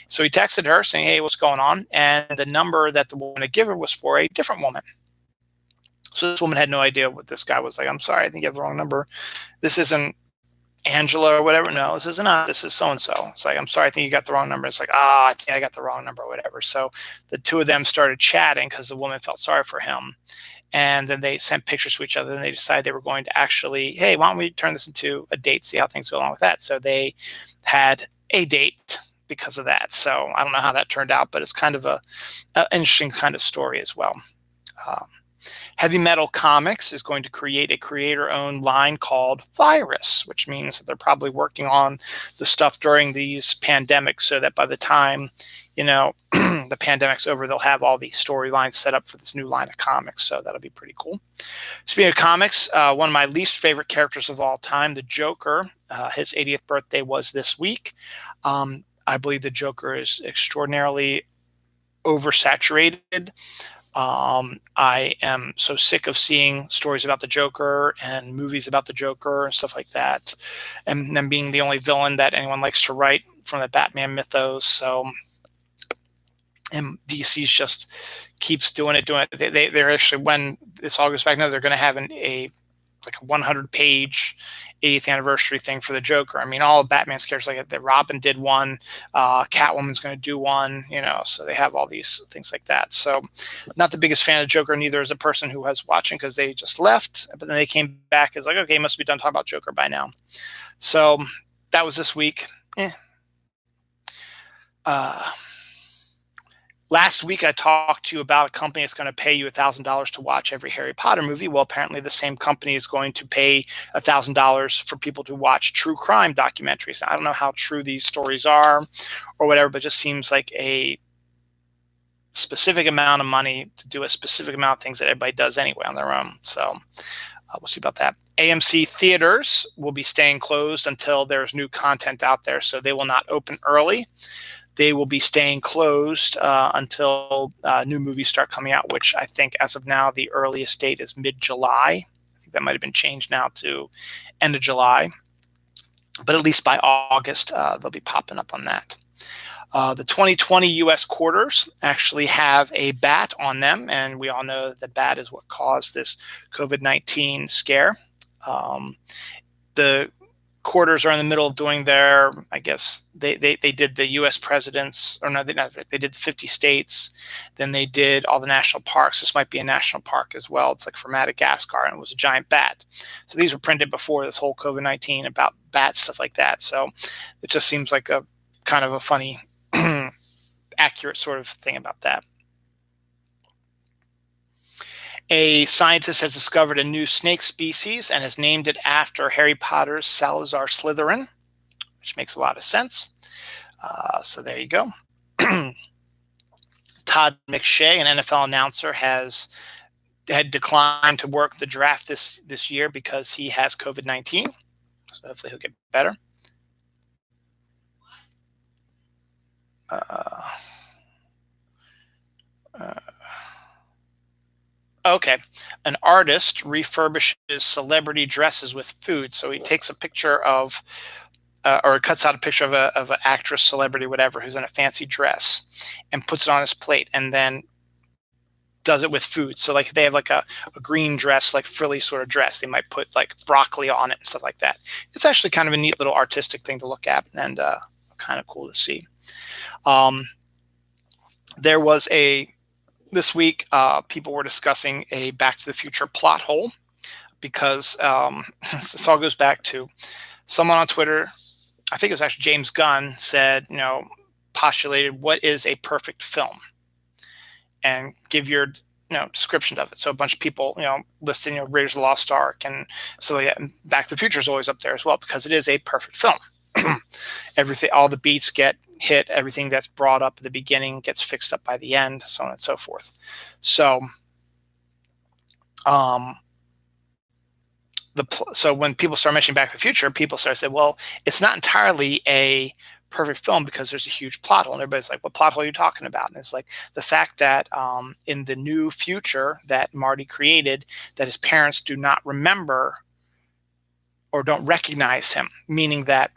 So he texted her saying, hey, what's going on? And the number that the woman had given her was for a different woman. So this woman had no idea what this guy was like. I'm sorry, I think you have the wrong number. This isn't Angela or whatever. No, this isn't us. This is so-and-so. It's like, I'm sorry, I think you got the wrong number. It's like, I think I got the wrong number or whatever. So the two of them started chatting because the woman felt sorry for him. And then they sent pictures to each other, and they decided they were going to actually, hey, why don't we turn this into a date, see how things go along with that. So they had a date because of that. So I don't know how that turned out, but it's kind of an interesting kind of story as well. Heavy Metal Comics is going to create a creator-owned line called Virus, which means that they're probably working on the stuff during these pandemics so that by the time, the pandemic's over, they'll have all these storylines set up for this new line of comics. So that'll be pretty cool. Speaking of comics, one of my least favorite characters of all time, the Joker, his 80th birthday was this week. I believe the Joker is extraordinarily oversaturated. I am so sick of seeing stories about the Joker and movies about the Joker and stuff like that, and them being the only villain that anyone likes to write from the Batman mythos. So, and DC's just keeps doing it. They're actually, when this all goes back now, they're going to have a 100-page 80th anniversary thing for the Joker. I mean, all of Batman's characters like that. Robin did one, Catwoman's going to do one, so they have all these things like that. So not the biggest fan of Joker, neither is the person who was watching because they just left, but then they came back as like, okay, must be done talking about Joker by now. So that was this week. Last week, I talked to you about a company that's going to pay you $1,000 to watch every Harry Potter movie. Well, apparently, the same company is going to pay $1,000 for people to watch true crime documentaries. Now, I don't know how true these stories are or whatever, but it just seems like a specific amount of money to do a specific amount of things that everybody does anyway on their own. So we'll see about that. AMC theaters will be staying closed until there's new content out there, so they will not open early. They will be staying closed until new movies start coming out, which I think as of now, the earliest date is mid-July. I think that might have been changed now to end of July. But at least by August, they'll be popping up on that. The 2020 U.S. quarters actually have a bat on them, and we all know that the bat is what caused this COVID-19 scare. The quarters are in the middle of doing their, I guess, they did the U.S. presidents, or no, they did the 50 states, then they did all the national parks. This might be a national park as well. It's like for Madagascar, and it was a giant bat. So these were printed before this whole COVID-19 about bats, stuff like that. So it just seems like a kind of a funny, accurate sort of thing about that. A scientist has discovered a new snake species and has named it after Harry Potter's Salazar Slytherin, which makes a lot of sense. So there you go. Todd McShay, an NFL announcer, had declined to work the draft this year because he has COVID-19. So hopefully he'll get better. Okay. An artist refurbishes celebrity dresses with food. So he takes a picture of, or cuts out a picture of an actress, celebrity, whatever, who's in a fancy dress, and puts it on his plate, and then does it with food. So like they have like a green dress, like frilly sort of dress. They might put like broccoli on it and stuff like that. It's actually kind of a neat little artistic thing to look at, and kind of cool to see. There was this week, people were discussing a Back to the Future plot hole because this all goes back to someone on Twitter. I think it was actually James Gunn said, postulated what is a perfect film, and give your description of it. So a bunch of people listing Raiders of the Lost Ark, and so yeah, Back to the Future is always up there as well because it is a perfect film. Everything, all the beats get hit, everything that's brought up at the beginning gets fixed up by the end, so on and so forth. So so when people start mentioning Back to the Future, people start to say, well, it's not entirely a perfect film because there's a huge plot hole, and everybody's like, what plot hole are you talking about? And it's like the fact that in the new future that Marty created, that his parents do not remember or don't recognize him, meaning that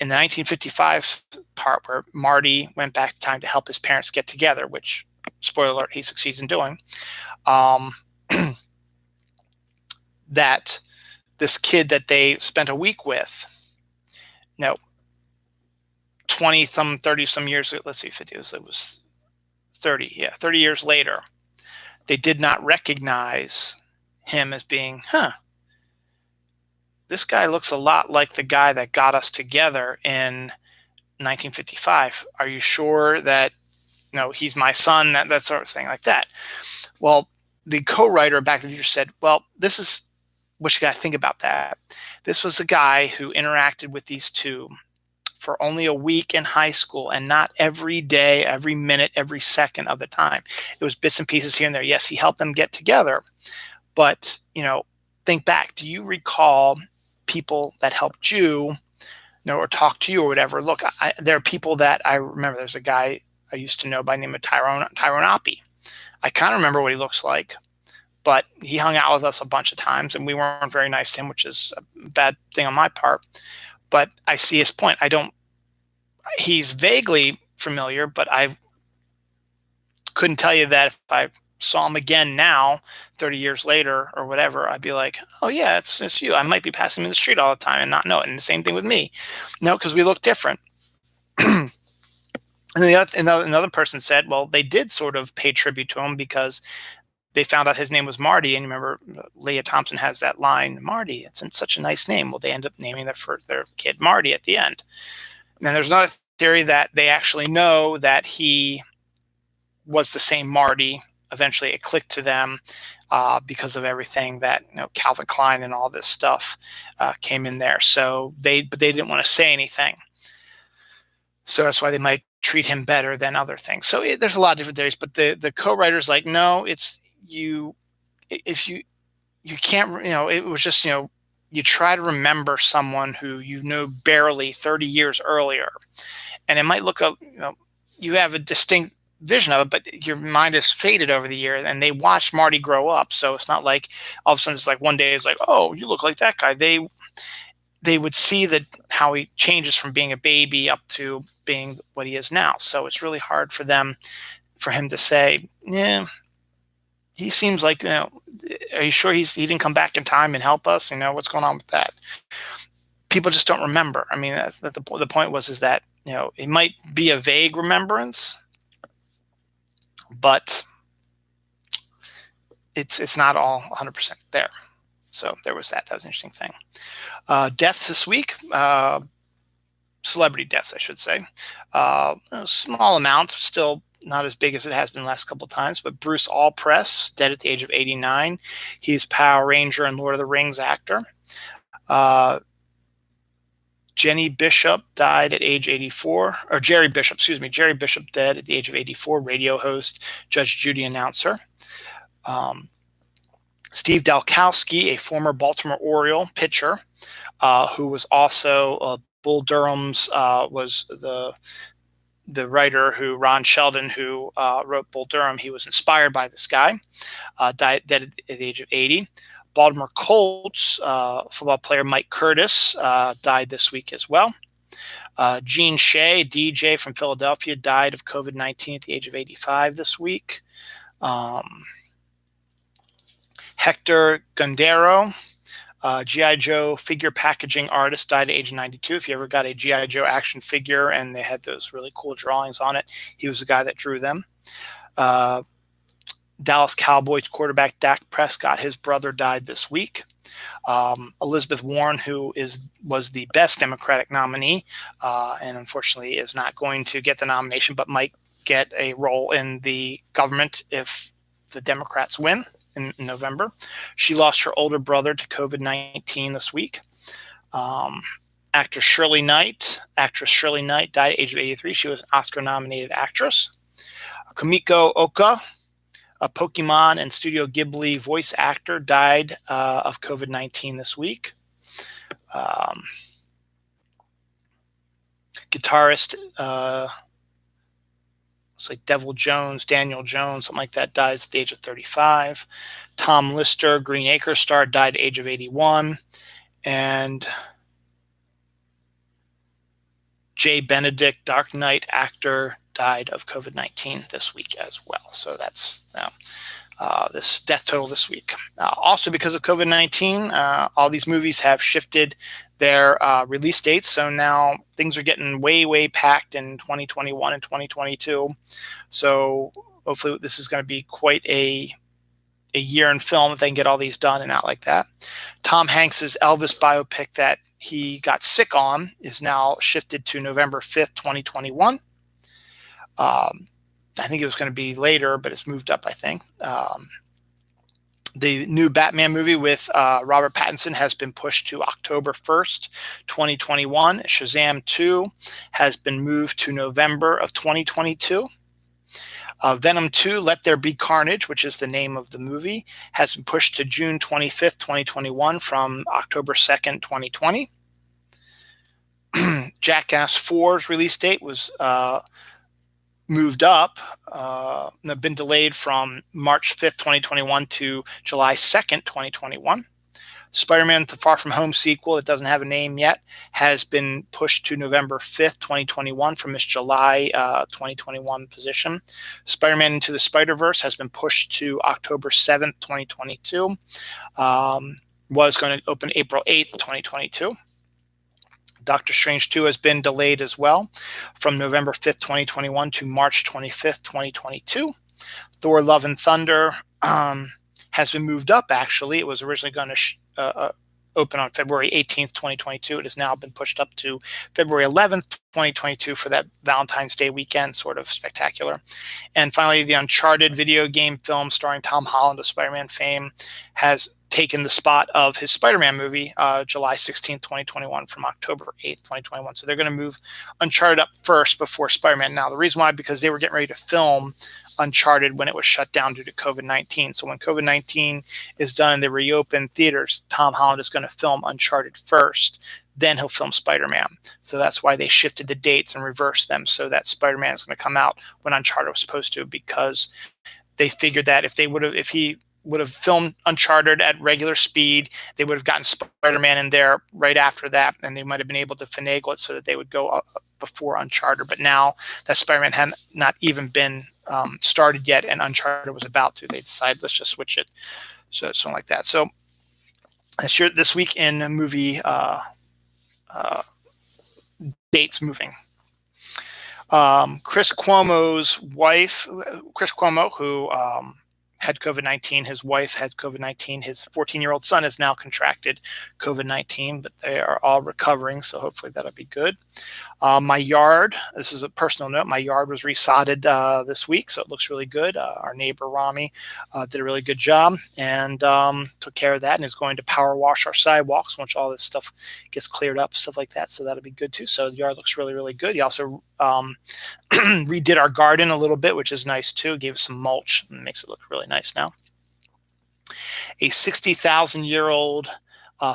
in the 1955 part where Marty went back in time to help his parents get together, which, spoiler alert, he succeeds in doing, that this kid that they spent a week with, 30-some years, let's see if it was 30 years later, they did not recognize him as being, this guy looks a lot like the guy that got us together in 1955. Are you sure that he's my son? That sort of thing like that. Well, the co-writer of Back to the Future said, well, this is what you got to think about that. This was a guy who interacted with these two for only a week in high school, and not every day, every minute, every second of the time. It was bits and pieces here and there. Yes, he helped them get together, but think back. Do you recall people that helped you, or talk to you or whatever? Look, there are people that I remember. There's a guy I used to know by the name of Tyrone Oppie. I kind of remember what he looks like, but he hung out with us a bunch of times, and we weren't very nice to him, which is a bad thing on my part. But I see his point. He's vaguely familiar, but I couldn't tell you that if I saw him again now, 30 years later or whatever, I'd be like, oh yeah, it's you. I might be passing him in the street all the time and not know it. And the same thing with me. Because we look different. And another person said, well, they did sort of pay tribute to him because they found out his name was Marty. And you remember Leah Thompson has that line, Marty, it's such a nice name. Well, they end up naming their kid Marty at the end. And then there's another theory that they actually know that he was the same Marty. Eventually, it clicked to them because of everything that Calvin Klein and all this stuff came in there. So but they didn't want to say anything. So that's why they might treat him better than other things. So there's a lot of different theories, but the co-writer's like, no, it's you. If you can't, it was just, you try to remember someone who barely 30 years earlier, and it might look up, you have a distinct vision of it, but your mind is faded over the years, and they watched Marty grow up. So it's not like all of a sudden it's like one day it's like, oh, you look like that guy. They would see that how he changes from being a baby up to being what he is now. So it's really hard for him to say, yeah, he seems like, are you sure he didn't come back in time and help us? What's going on with that? People just don't remember. I mean, the point is that, it might be a vague remembrance, but it's not all 100% there. So there was that. That was an interesting thing. Deaths this week, celebrity deaths, I should say. A small amount, still not as big as it has been the last couple of times, but Bruce Allpress, dead at the age of 89. He's Power Ranger and Lord of the Rings actor. Jenny Bishop died at age 84, or Jerry Bishop, dead at the age of 84, radio host, Judge Judy announcer. Steve Dalkowski, a former Baltimore Oriole pitcher, who was also Bull Durham's, was the writer Ron Sheldon, who wrote Bull Durham. He was inspired by this guy, died dead at the age of 80. Baltimore Colts football player Mike Curtis died this week as well. Gene Shea, DJ from Philadelphia, died of COVID-19 at the age of 85 this week. Hector Gundero, G.I. Joe figure packaging artist, died at age 92. If you ever got a G.I. Joe action figure and they had those really cool drawings on it, he was the guy that drew them. Dallas Cowboys quarterback Dak Prescott, his brother, died this week. Elizabeth Warren, who was the best Democratic nominee, and unfortunately is not going to get the nomination, but might get a role in the government if the Democrats win in November. She lost her older brother to COVID-19 this week. Actress Shirley Knight died at the age of 83. She was an Oscar-nominated actress. Kumiko Oka, a Pokemon and Studio Ghibli voice actor, died of COVID-19 this week. Guitarist, it's like Daniel Jones, something like that, dies at the age of 35. Tom Lister, Green Acres star, died at the age of 81. And Jay Benedict, Dark Knight actor, died of COVID-19 this week as well. So that's this death total this week. Also, because of COVID-19, all these movies have shifted their release dates. So now things are getting way, way packed in 2021 and 2022. So hopefully this is going to be quite a year in film if they can get all these done and out like that. Tom Hanks's Elvis biopic that he got sick on is now shifted to November 5th, 2021. I think it was going to be later, but it's moved up, I think. The new Batman movie with Robert Pattinson has been pushed to October 1st, 2021. Shazam 2 has been moved to November of 2022. Venom 2, Let There Be Carnage, which is the name of the movie, has been pushed to June 25th, 2021 from October 2nd, 2020. Jackass 4's release date was moved up, been delayed from March 5th, 2021 to July 2nd, 2021. Spider-Man The Far From Home sequel that doesn't have a name yet has been pushed to November 5th, 2021 from its July 2021 position. Spider-Man Into the Spider-Verse has been pushed to October 7th, 2022. Was going to open April 8th, 2022. Doctor Strange 2 has been delayed as well from November 5th, 2021 to March 25th, 2022. Thor Love and Thunder has been moved up, actually. It was originally going to open on February 18th, 2022. It has now been pushed up to February 11th, 2022 for that Valentine's Day weekend, sort of spectacular. And finally, the Uncharted video game film starring Tom Holland of Spider-Man fame has taken the spot of his Spider-Man movie, July 16th, 2021 from October 8th, 2021. So they're going to move Uncharted up first before Spider-Man. Now, the reason why, because they were getting ready to film Uncharted when it was shut down due to COVID-19. So when COVID-19 is done and they reopen theaters, Tom Holland is going to film Uncharted first. Then he'll film Spider-Man. So that's why they shifted the dates and reversed them so that Spider-Man is going to come out when Uncharted was supposed to, because they figured that if he would have filmed Uncharted at regular speed, they would have gotten Spider-Man in there right after that, and they might have been able to finagle it so that they would go up before Uncharted. But now that Spider-Man had not even been started yet and Uncharted was about to, they decided, let's just switch it. So something like that. So that's this week in movie dates moving. Chris Cuomo's wife, Chris Cuomo, who had COVID-19. His wife had COVID-19. His 14-year-old son has now contracted COVID-19, but they are all recovering, so hopefully that'll be good. My yard, this is a personal note, my yard was resodded this week, so it looks really good. Our neighbor, Rami, did a really good job and took care of that and is going to power wash our sidewalks once all this stuff gets cleared up, stuff like that, so that'll be good too. So the yard looks really, really good. He also redid our garden a little bit, which is nice too. Gave us some mulch and makes it look really nice now. A 60,000-year-old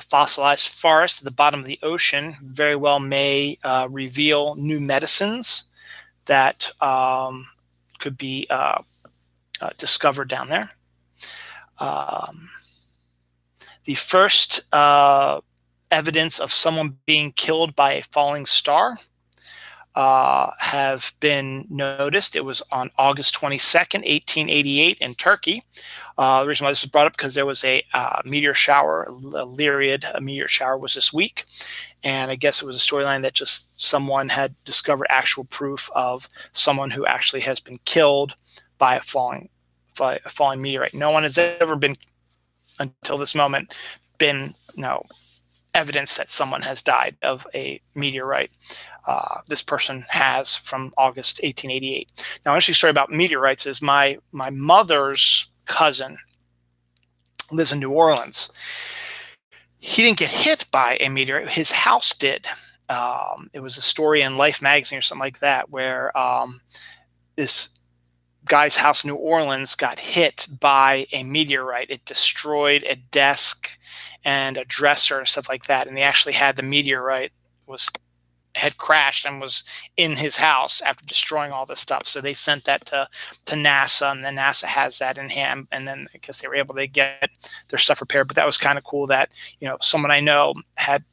fossilized forest at the bottom of the ocean very well may reveal new medicines that could be discovered down there. The first evidence of someone being killed by a falling star have been noticed. It was on August 22nd, 1888 in Turkey. The reason why this was brought up because there was a meteor shower, a Lyriad meteor shower was this week. And I guess it was a storyline that just someone had discovered actual proof of someone who actually has been killed by a falling meteorite. No one has ever been, until this moment, been evidence that someone has died of a meteorite. This person has from August 1888. Now, an interesting story about meteorites is my mother's cousin lives in New Orleans. He didn't get hit by a meteorite. His house did. It was a story in Life magazine or something like that where this guy's house in New Orleans got hit by a meteorite. It destroyed a desk and a dresser and stuff like that. And they actually had the meteorite had crashed and was in his house after destroying all this stuff. So they sent that to NASA, and then NASA has that in hand. And then I guess they were able to get their stuff repaired. But that was kind of cool that, someone I know had,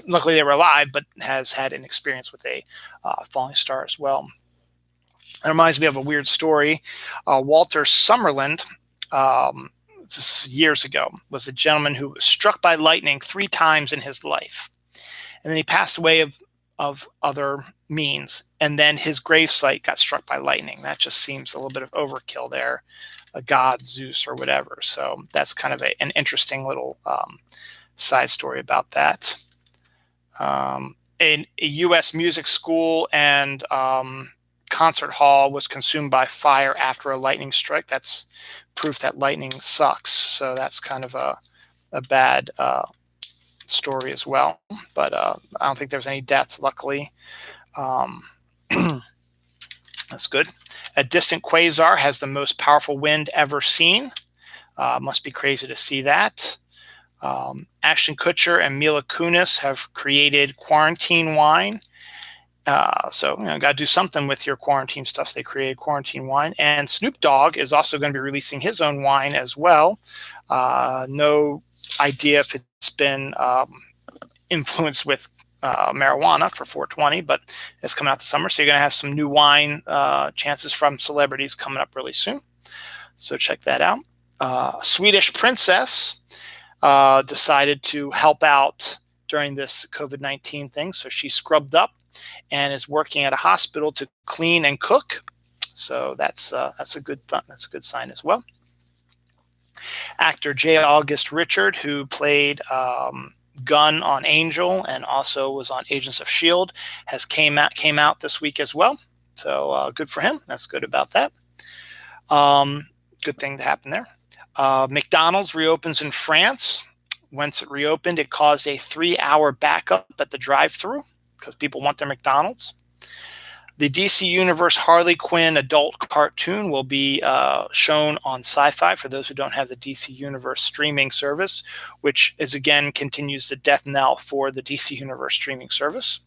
luckily they were alive, but has had an experience with a falling star as well. It reminds me of a weird story. Walter Summerland, years ago, was a gentleman who was struck by lightning 3 times in his life. And then he passed away of other means. And then his gravesite got struck by lightning. That just seems a little bit of overkill there. A god, Zeus or whatever. So that's kind of an interesting little side story about that. A U.S. music school and concert hall was consumed by fire after a lightning strike. That's proof that lightning sucks. So that's kind of a bad story as well. But I don't think there was any deaths, luckily. That's good. A distant quasar has the most powerful wind ever seen. Must be crazy to see that. Ashton Kutcher and Mila Kunis have created quarantine wine. So, got to do something with your quarantine stuff. So they created quarantine wine. And Snoop Dogg is also going to be releasing his own wine as well. No idea if it's been influenced with marijuana for 420, but it's coming out this summer. So you're going to have some new wine chances from celebrities coming up really soon. So check that out. A Swedish princess decided to help out during this COVID-19 thing. So she scrubbed up and is working at a hospital to clean and cook. So that's a good sign as well. Actor J. August Richard, who played Gunn on Angel and also was on Agents of S.H.I.E.L.D., has came out this week as well. So good for him. That's good about that. Good thing to happen there. McDonald's reopens in France. Once it reopened, it caused a 3-hour backup at the drive-thru because people want their McDonald's. The DC Universe Harley Quinn adult cartoon will be shown on Sci-Fi for those who don't have the DC Universe streaming service, which is again continues the death knell for the DC Universe streaming service.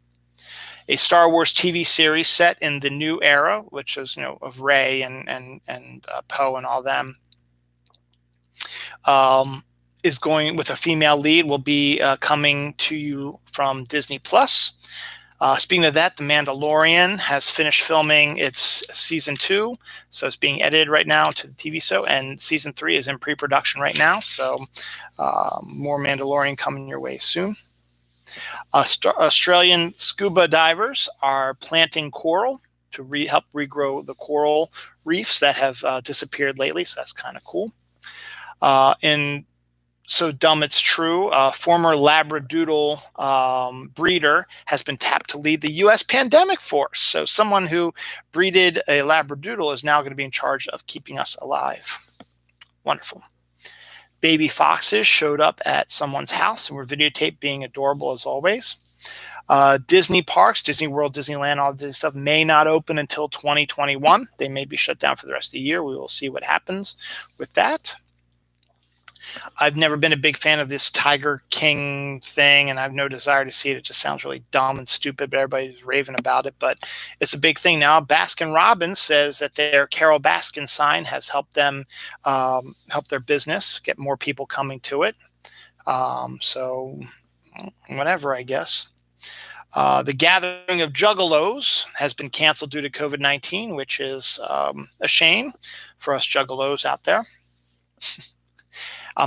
A Star Wars TV series set in the new era, which is of Rey and Poe and all them, is going with a female lead. Will be coming to you from Disney Plus. Speaking of that, The Mandalorian has finished filming its season 2, so it's being edited right now to the TV show, and season 3 is in pre-production right now. So more Mandalorian coming your way soon. Australian scuba divers are planting coral to help regrow the coral reefs that have disappeared lately, so that's kind of cool. In So Dumb It's True, former Labradoodle breeder has been tapped to lead the U.S. pandemic force. So someone who breeded a Labradoodle is now going to be in charge of keeping us alive. Wonderful. Baby foxes showed up at someone's house and were videotaped being adorable as always. Disney parks, Disney World, Disneyland, all this stuff may not open until 2021. They may be shut down for the rest of the year. We will see what happens with that. I've never been a big fan of this Tiger King thing, and I have no desire to see it. It just sounds really dumb and stupid, but everybody's raving about it. But it's a big thing now. Baskin-Robbins says that their Carol Baskin sign has helped them help their business, get more people coming to it. So whatever, I guess. The Gathering of Juggalos has been canceled due to COVID-19, which is a shame for us juggalos out there.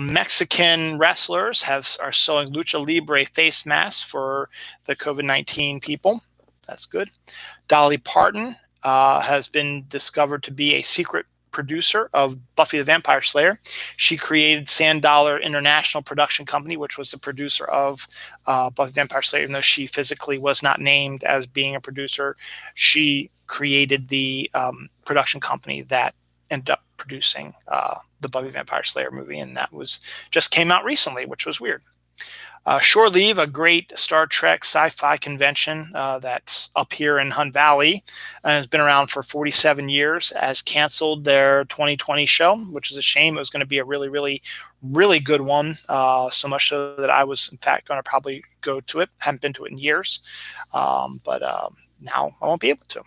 Mexican wrestlers are sewing lucha libre face masks for the COVID-19 people. That's good. Dolly Parton has been discovered to be a secret producer of Buffy the Vampire Slayer. She created Sand Dollar International Production Company, which was the producer of Buffy the Vampire Slayer. Even though she physically was not named as being a producer, she created the production company that ended up producing the Buffy Vampire Slayer movie, and that just came out recently, which was weird. Shore Leave, a great Star Trek sci-fi convention that's up here in Hunt Valley and has been around for 47 years, has canceled their 2020 show, which is a shame. It was going to be a really, really, really good one, so much so that I was, in fact, going to probably go to it. Haven't been to it in years, but now I won't be able to.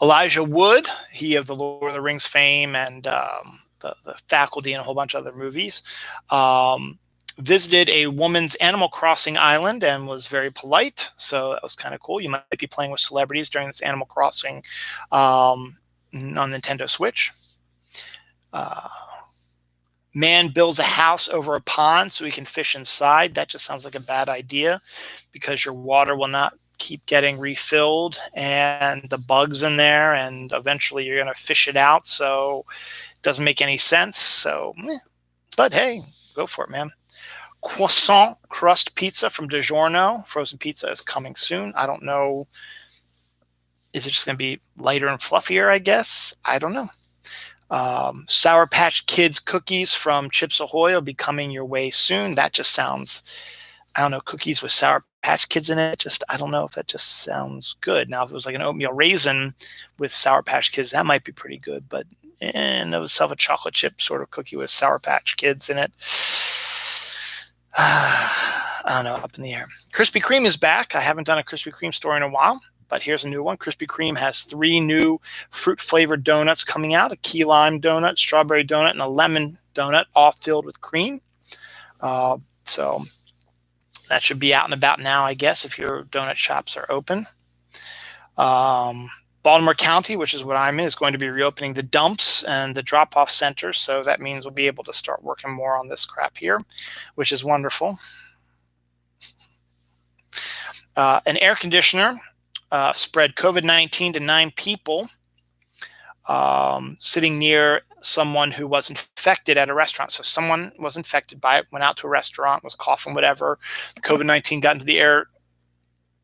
Elijah Wood, he of the Lord of the Rings fame and the Faculty and a whole bunch of other movies, visited a woman's Animal Crossing island and was very polite. So that was kind of cool. You might be playing with celebrities during this Animal Crossing on Nintendo Switch. Man builds a house over a pond so he can fish inside. That just sounds like a bad idea because your water will not keep getting refilled and the bugs in there, and eventually you're going to fish it out. So it doesn't make any sense. So, but hey, go for it, man. Croissant crust pizza from DiGiorno. Frozen pizza is coming soon. I don't know. Is it just going to be lighter and fluffier, I guess? I don't know. Sour Patch Kids cookies from Chips Ahoy will be coming your way soon. That just sounds, I don't know, cookies with Sour Patch Kids in it. I don't know if that just sounds good. Now, if it was like an oatmeal raisin with Sour Patch Kids, that might be pretty good. But and it was a chocolate chip sort of cookie with Sour Patch Kids in it. I don't know, up in the air. Krispy Kreme is back. I haven't done a Krispy Kreme story in a while, but here's a new one. Krispy Kreme has 3 new fruit-flavored donuts coming out, a key lime donut, strawberry donut, and a lemon donut, all filled with cream. So that should be out and about now, I guess, if your donut shops are open. Baltimore County, which is what I'm in, is going to be reopening the dumps and the drop-off centers. So that means we'll be able to start working more on this crap here, which is wonderful. An air conditioner spread COVID-19 to 9 people sitting near someone who was infected at a restaurant. So someone was infected by it, went out to a restaurant, was coughing, whatever. COVID-19 got into the air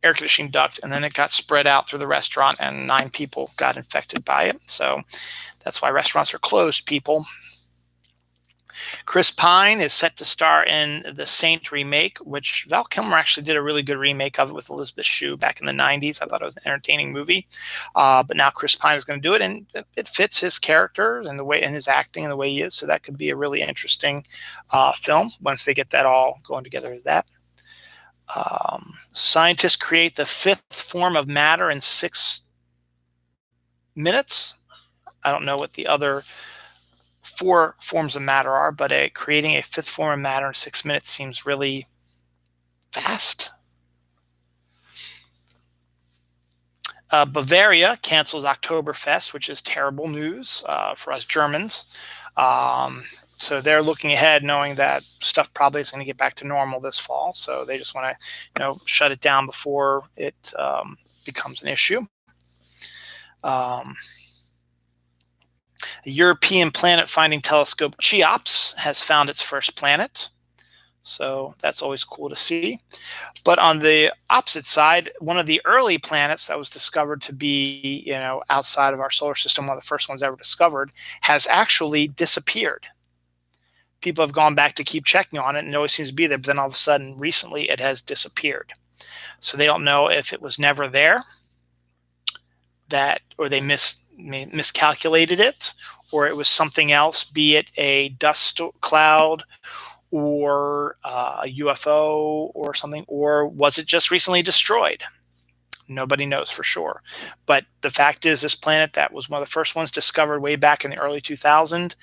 conditioning duct, and then it got spread out through the restaurant, and 9 people got infected by it. So that's why restaurants are closed, people. Chris Pine is set to star in the Saint remake, which Val Kilmer actually did a really good remake of it with Elizabeth Shue back in the 90s. I thought it was an entertaining movie. But now Chris Pine is going to do it, and it fits his character and the way, and his acting and the way he is. So that could be a really interesting film once they get that all going together with that. Scientists create the 5th form of matter in 6 minutes. I don't know what the other 4 forms of matter are, but creating a 5th form of matter in 6 minutes seems really fast. Bavaria cancels Oktoberfest, which is terrible news for us Germans. So they're looking ahead, knowing that stuff probably is going to get back to normal this fall. So they just want to, shut it down before it becomes an issue. The European planet-finding telescope CHEOPS has found its first planet. So that's always cool to see. But on the opposite side, one of the early planets that was discovered to be, outside of our solar system, one of the first ones ever discovered, has actually disappeared. People have gone back to keep checking on it, and it always seems to be there. But then all of a sudden, recently, it has disappeared. So they don't know if it was never there, or they miscalculated it, or it was something else, be it a dust cloud or a UFO or something, or was it just recently destroyed? Nobody knows for sure. But the fact is, this planet that was one of the first ones discovered way back in the early 2000s,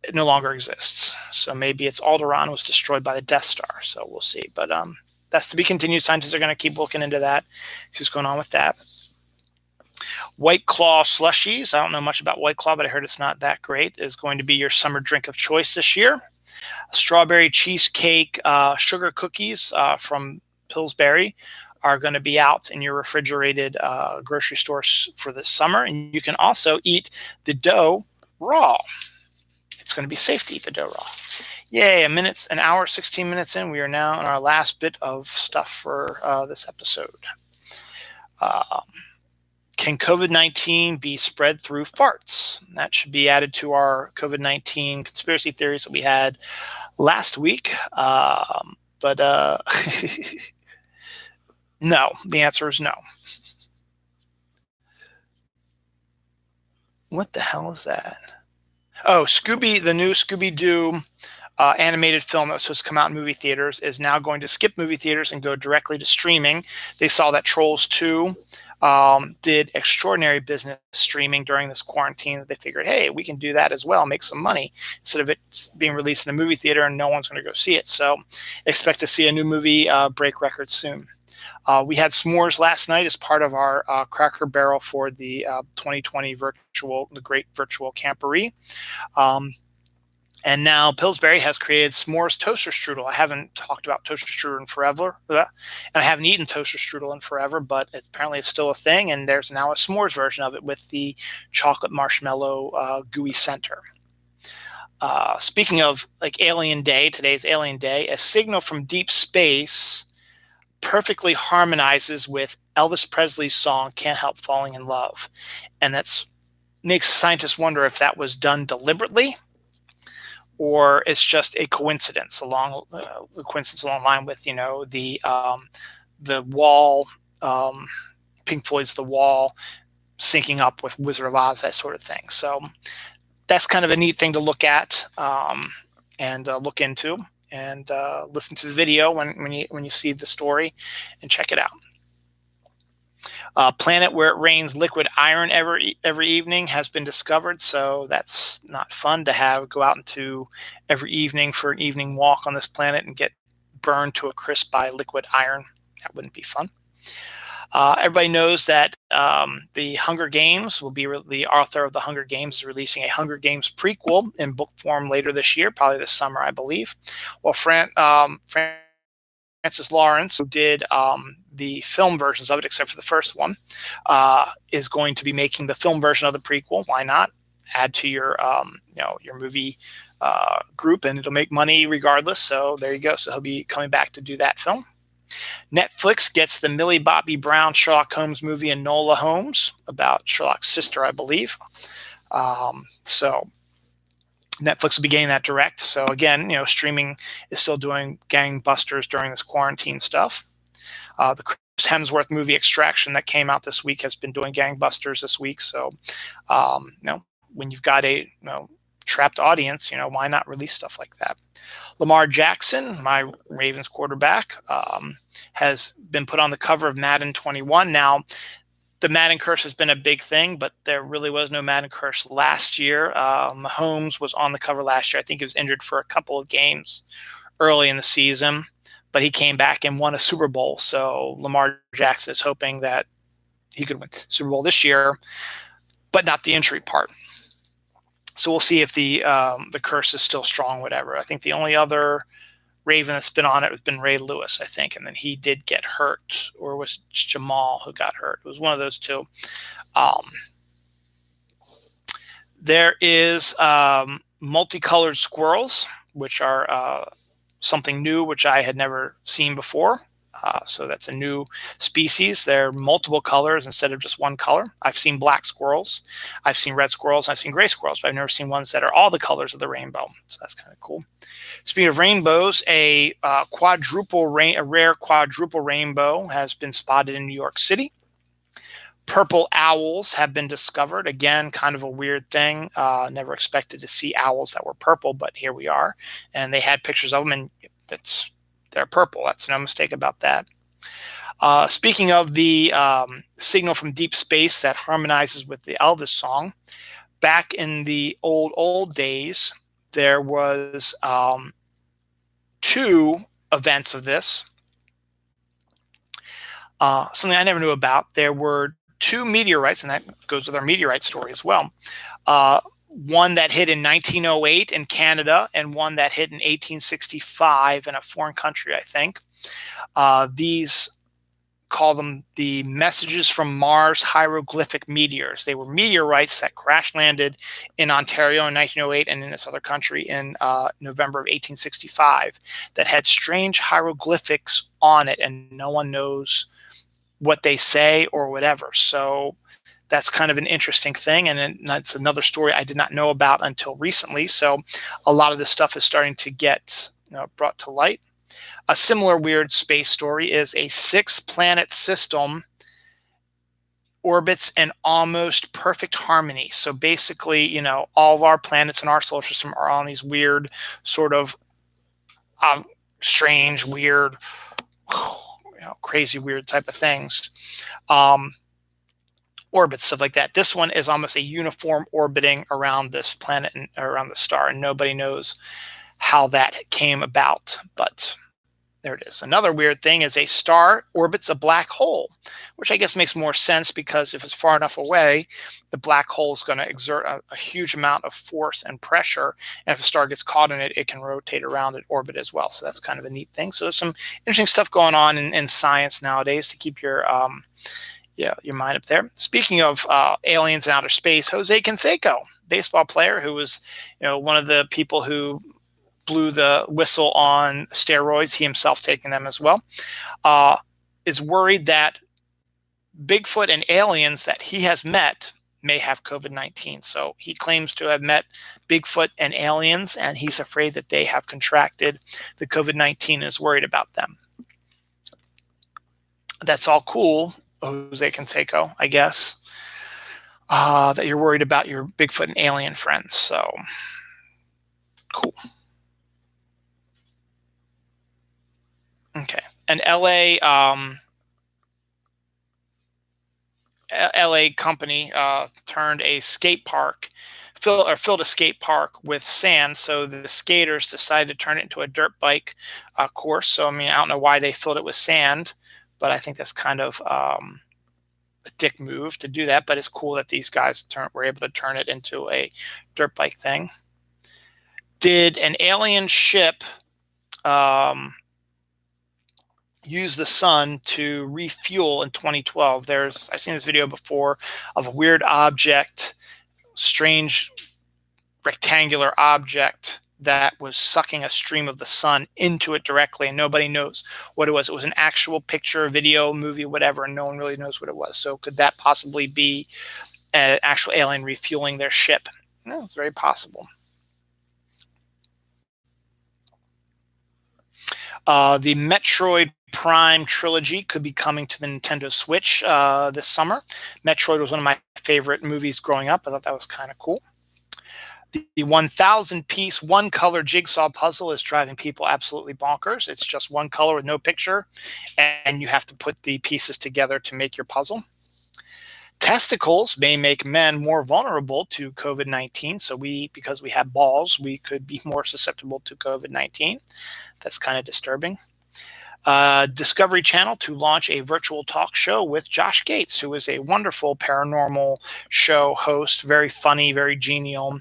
it no longer exists. So maybe it's Alderaan was destroyed by the Death Star. So we'll see. But that's to be continued. Scientists are going to keep looking into that, see what's going on with that. White Claw slushies. I don't know much about White Claw, but I heard it's not that great. Is going to be your summer drink of choice this year. Strawberry cheesecake sugar cookies from Pillsbury are going to be out in your refrigerated grocery stores for this summer. And you can also eat the dough raw. It's going to be safe to eat the dough raw. Yay, an hour, 16 minutes in. We are now in our last bit of stuff for this episode. Can COVID-19 be spread through farts? That should be added to our COVID-19 conspiracy theories that we had last week. But no, the answer is no. What the hell is that? Oh, the new Scooby-Doo animated film that was supposed to come out in movie theaters is now going to skip movie theaters and go directly to streaming. They saw that Trolls 2 did extraordinary business streaming during this quarantine, that they figured, hey, we can do that as well, make some money, instead of it being released in a movie theater and no one's going to go see it. So expect to see a new movie break records soon. We had s'mores last night as part of our Cracker Barrel for the 2020 the Great Virtual Camporee. And now Pillsbury has created s'mores toaster strudel. I haven't talked about toaster strudel in forever, and I haven't eaten toaster strudel in forever, but apparently it's still a thing, and there's now a s'mores version of it with the chocolate marshmallow gooey center. Speaking of Alien Day, today's Alien Day, a signal from deep space perfectly harmonizes with Elvis Presley's song "Can't Help Falling in Love," and that makes scientists wonder if that was done deliberately, or it's just a coincidence along the line with the Wall, Pink Floyd's The Wall, syncing up with Wizard of Oz, that sort of thing. So that's kind of a neat thing to look at and look into, and listen to the video when you see the story, and check it out. Planet where it rains liquid iron every evening has been discovered, so that's not fun to go out into every evening for an evening walk on this planet and get burned to a crisp by liquid iron. That wouldn't be fun. Everybody knows that the Hunger Games the author of the Hunger Games is releasing a Hunger Games prequel in book form later this year, probably this summer, I believe. Well, Francis Lawrence, who did the film versions of it, except for the first one, is going to be making the film version of the prequel. Why not? add to your your movie group, and it'll make money regardless. So there you go. So he'll be coming back to do that film. Netflix gets the Millie Bobby Brown Sherlock Holmes movie, Enola Holmes, about Sherlock's sister, I believe. So Netflix will be getting that direct. So again, streaming is still doing gangbusters during this quarantine stuff. The Chris Hemsworth movie Extraction that came out this week has been doing gangbusters this week. So, when you've got a trapped audience, why not release stuff like that? Lamar Jackson, my Ravens quarterback, has been put on the cover of Madden 21. Now, the Madden curse has been a big thing, but there really was no Madden curse last year. Mahomes was on the cover last year. I think he was injured for a couple of games early in the season, but he came back and won a Super Bowl. So Lamar Jackson is hoping that he could win the Super Bowl this year, but not the injury part. So we'll see if the curse is still strong, whatever. I think the only other Raven that's been on it has been Ray Lewis, I think, and then he did get hurt, or was it Jamal who got hurt? It was one of those two. There is multicolored squirrels, which are something new, which I had never seen before. So that's a new species. They're multiple colors instead of just one color. I've seen black squirrels, I've seen red squirrels, I've seen gray squirrels, but I've never seen ones that are all the colors of the rainbow. So that's kind of cool. Speaking of rainbows, a rare quadruple rainbow has been spotted in New York City. Purple owls have been discovered. Again, kind of a weird thing. Never expected to see owls that were purple, but here we are. And they had pictures of them, and they're purple. That's no mistake about that. Speaking of the signal from deep space that harmonizes with the Elvis song, back in the old days, there was 2 events of this. Something I never knew about. There were 2 meteorites, and that goes with our meteorite story as well. One that hit in 1908 in Canada, and one that hit in 1865 in a foreign country, I think. These call them the Messages from Mars hieroglyphic meteors. They were meteorites that crash landed in Ontario in 1908 and in this other country in November of 1865 that had strange hieroglyphics on it, and no one knows what they say or whatever. So that's kind of an interesting thing, and that's another story I did not know about until recently. So a lot of this stuff is starting to get brought to light. A similar weird space story is a 6-planet system orbits in almost perfect harmony. So basically, all of our planets in our solar system are on these weird sort of strange, weird, crazy, weird type of things. Orbits, stuff like that. This one is almost a uniform orbiting around this planet and around the star, and nobody knows how that came about, but there it is. Another weird thing is a star orbits a black hole, which I guess makes more sense because if it's far enough away, the black hole is going to exert a huge amount of force and pressure, and if a star gets caught in it, it can rotate around its orbit as well. So that's kind of a neat thing. So there's some interesting stuff going on in science nowadays to keep your mind up there. Speaking of aliens and outer space, Jose Canseco, baseball player who was one of the people who blew the whistle on steroids, he himself taking them as well, is worried that Bigfoot and aliens that he has met may have COVID-19. So he claims to have met Bigfoot and aliens, and he's afraid that they have contracted the COVID-19 and is worried about them. That's all cool, Jose Canseco, I guess, that you're worried about your Bigfoot and alien friends. So cool. Okay, an LA company turned a skate park, filled a skate park with sand. So the skaters decided to turn it into a dirt bike course. So I don't know why they filled it with sand, but I think that's kind of a dick move to do that. But it's cool that these guys were able to turn it into a dirt bike thing. Did an alien ship use the sun to refuel in 2012? I've seen this video before of a weird object strange rectangular object that was sucking a stream of the sun into it directly, and nobody knows what it was. It was an actual picture, video, movie, whatever, and no one really knows what it was. So could that possibly be an actual alien refueling their ship? No, it's very possible. The Metroid Prime trilogy could be coming to the Nintendo Switch this summer. Metroid was one of my favorite movies growing up. I thought that was kind of cool. The 1,000 piece, one color jigsaw puzzle is driving people absolutely bonkers. It's just one color with no picture, and you have to put the pieces together to make your puzzle. Testicles may make men more vulnerable to COVID-19. So because we have balls, we could be more susceptible to COVID-19. That's kind of disturbing. Discovery Channel to launch a virtual talk show with Josh Gates, who is a wonderful paranormal show host, very funny, very genial,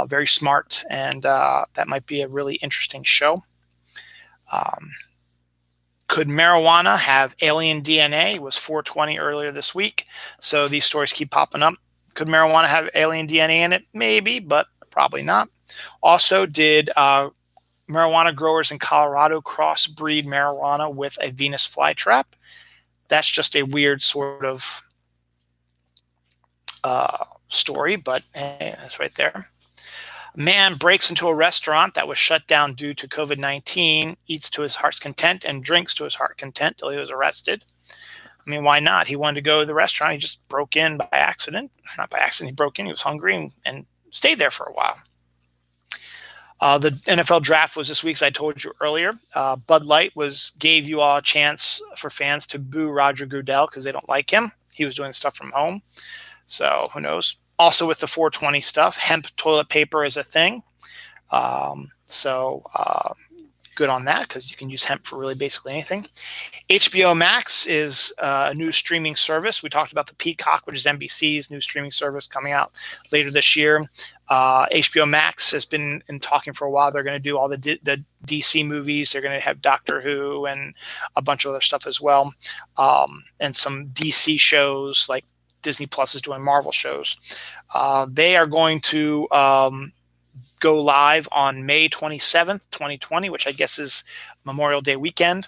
very smart, and that might be a really interesting show. Could marijuana have alien DNA? It was 420 earlier this week, so these stories keep popping up. Could marijuana have alien DNA in it? Maybe, but probably not. Also, did marijuana growers in Colorado crossbreed marijuana with a Venus flytrap? That's just a weird sort of story, but that's right there. Man breaks into a restaurant that was shut down due to COVID-19, eats to his heart's content, and drinks to his heart's content till he was arrested. I mean, why not? He wanted to go to the restaurant. He just broke in by accident. Not by accident, he broke in. He was hungry and stayed there for a while. The NFL draft was this week, as I told you earlier. Bud Light gave you all a chance for fans to boo Roger Goodell because they don't like him. He was doing stuff from home. So who knows? Also with the 420 stuff, hemp toilet paper is a thing. Good on that because you can use hemp for really basically anything. HBO Max is a new streaming service. We talked about the Peacock, which is NBC's new streaming service coming out later this year. HBO Max has been in talking for a while. They're going to do all the DC movies. They're going to have Doctor Who and a bunch of other stuff as well, and some DC shows like Disney Plus is doing Marvel shows. They are going to go live on May 27th, 2020, which I guess is Memorial Day weekend.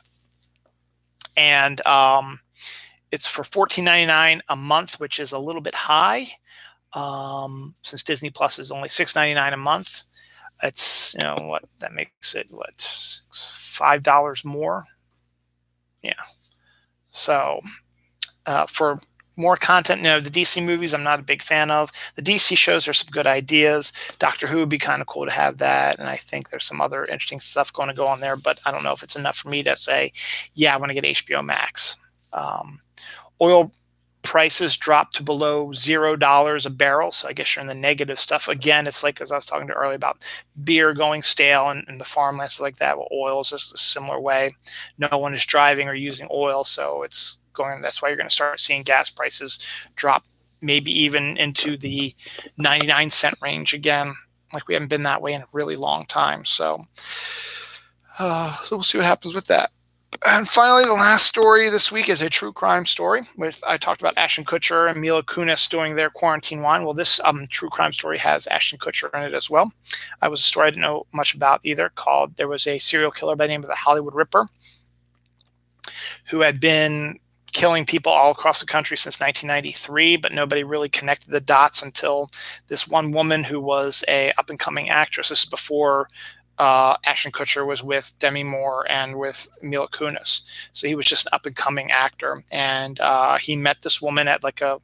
And it's for $14.99 a month, which is a little bit high since Disney Plus is only $6.99 a month. It's, what that makes it, $5 more. Yeah. So for more content, the DC movies I'm not a big fan of. The DC shows are some good ideas. Doctor Who would be kind of cool to have that, and I think there's some other interesting stuff going to go on there, but I don't know if it's enough for me to say, yeah, I want to get HBO Max. Oil prices dropped to below $0 a barrel, so I guess you're in the negative stuff. Again, it's like, as I was talking to earlier about beer going stale and the farmlands like that. Well, oil is just a similar way. No one is driving or using oil, so it's going. That's why you're going to start seeing gas prices drop, maybe even into the 99-cent range again. Like we haven't been that way in a really long time. So we'll see what happens with that. And finally, the last story this week is a true crime story. I talked about Ashton Kutcher and Mila Kunis doing their quarantine wine. Well, this true crime story has Ashton Kutcher in it as well. It was a story I didn't know much about either. There was a serial killer by the name of the Hollywood Ripper who had been killing people all across the country since 1993, but nobody really connected the dots until this one woman who was a up-and-coming actress. This is before Ashton Kutcher was with Demi Moore and with Mila Kunis. So he was just an up-and-coming actor. And he met this woman at like an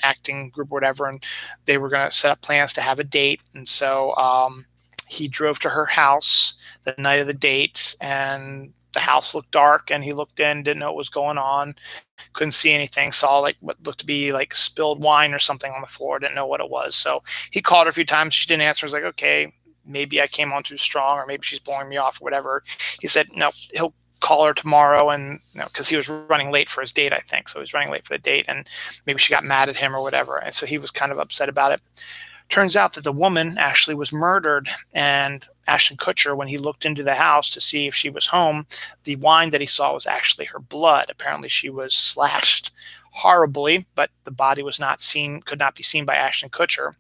acting group or whatever, and they were going to set up plans to have a date. And so he drove to her house the night of the date, and the house looked dark, and he looked in, didn't know what was going on, couldn't see anything, saw like what looked to be like spilled wine or something on the floor, didn't know what it was. So he called her a few times. She didn't answer. He was like, okay, maybe I came on too strong, or maybe she's blowing me off or whatever. He said, no, he'll call her tomorrow. And because he was running late for his date, I think. So he was running late for the date, and maybe she got mad at him or whatever. And so he was kind of upset about it. Turns out that the woman actually was murdered, and Ashton Kutcher, when he looked into the house to see if she was home, the wine that he saw was actually her blood. Apparently, she was slashed horribly, but the body was not seen, could not be seen by Ashton Kutcher.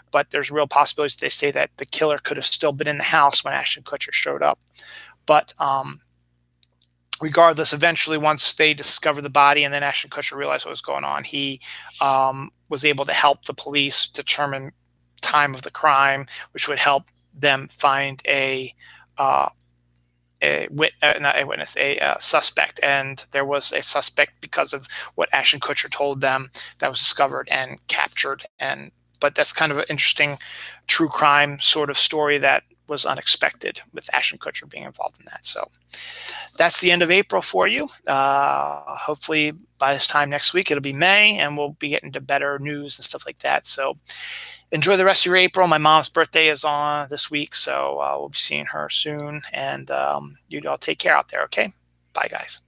But there's real possibilities. They say that the killer could have still been in the house when Ashton Kutcher showed up. But regardless, eventually, once they discovered the body and then Ashton Kutcher realized what was going on, he was able to help the police determine time of the crime, which would help them find uh, not a witness, a suspect. And there was a suspect because of what Ashton Kutcher told them that was discovered and captured. And but that's kind of an interesting true crime sort of story that was unexpected with Ashton Kutcher being involved in that. So that's the end of April for you. Hopefully by this time next week, it'll be May and we'll be getting to better news and stuff like that. So enjoy the rest of your April. My mom's birthday is on this week, so we'll be seeing her soon. And you all take care out there, okay? Bye, guys.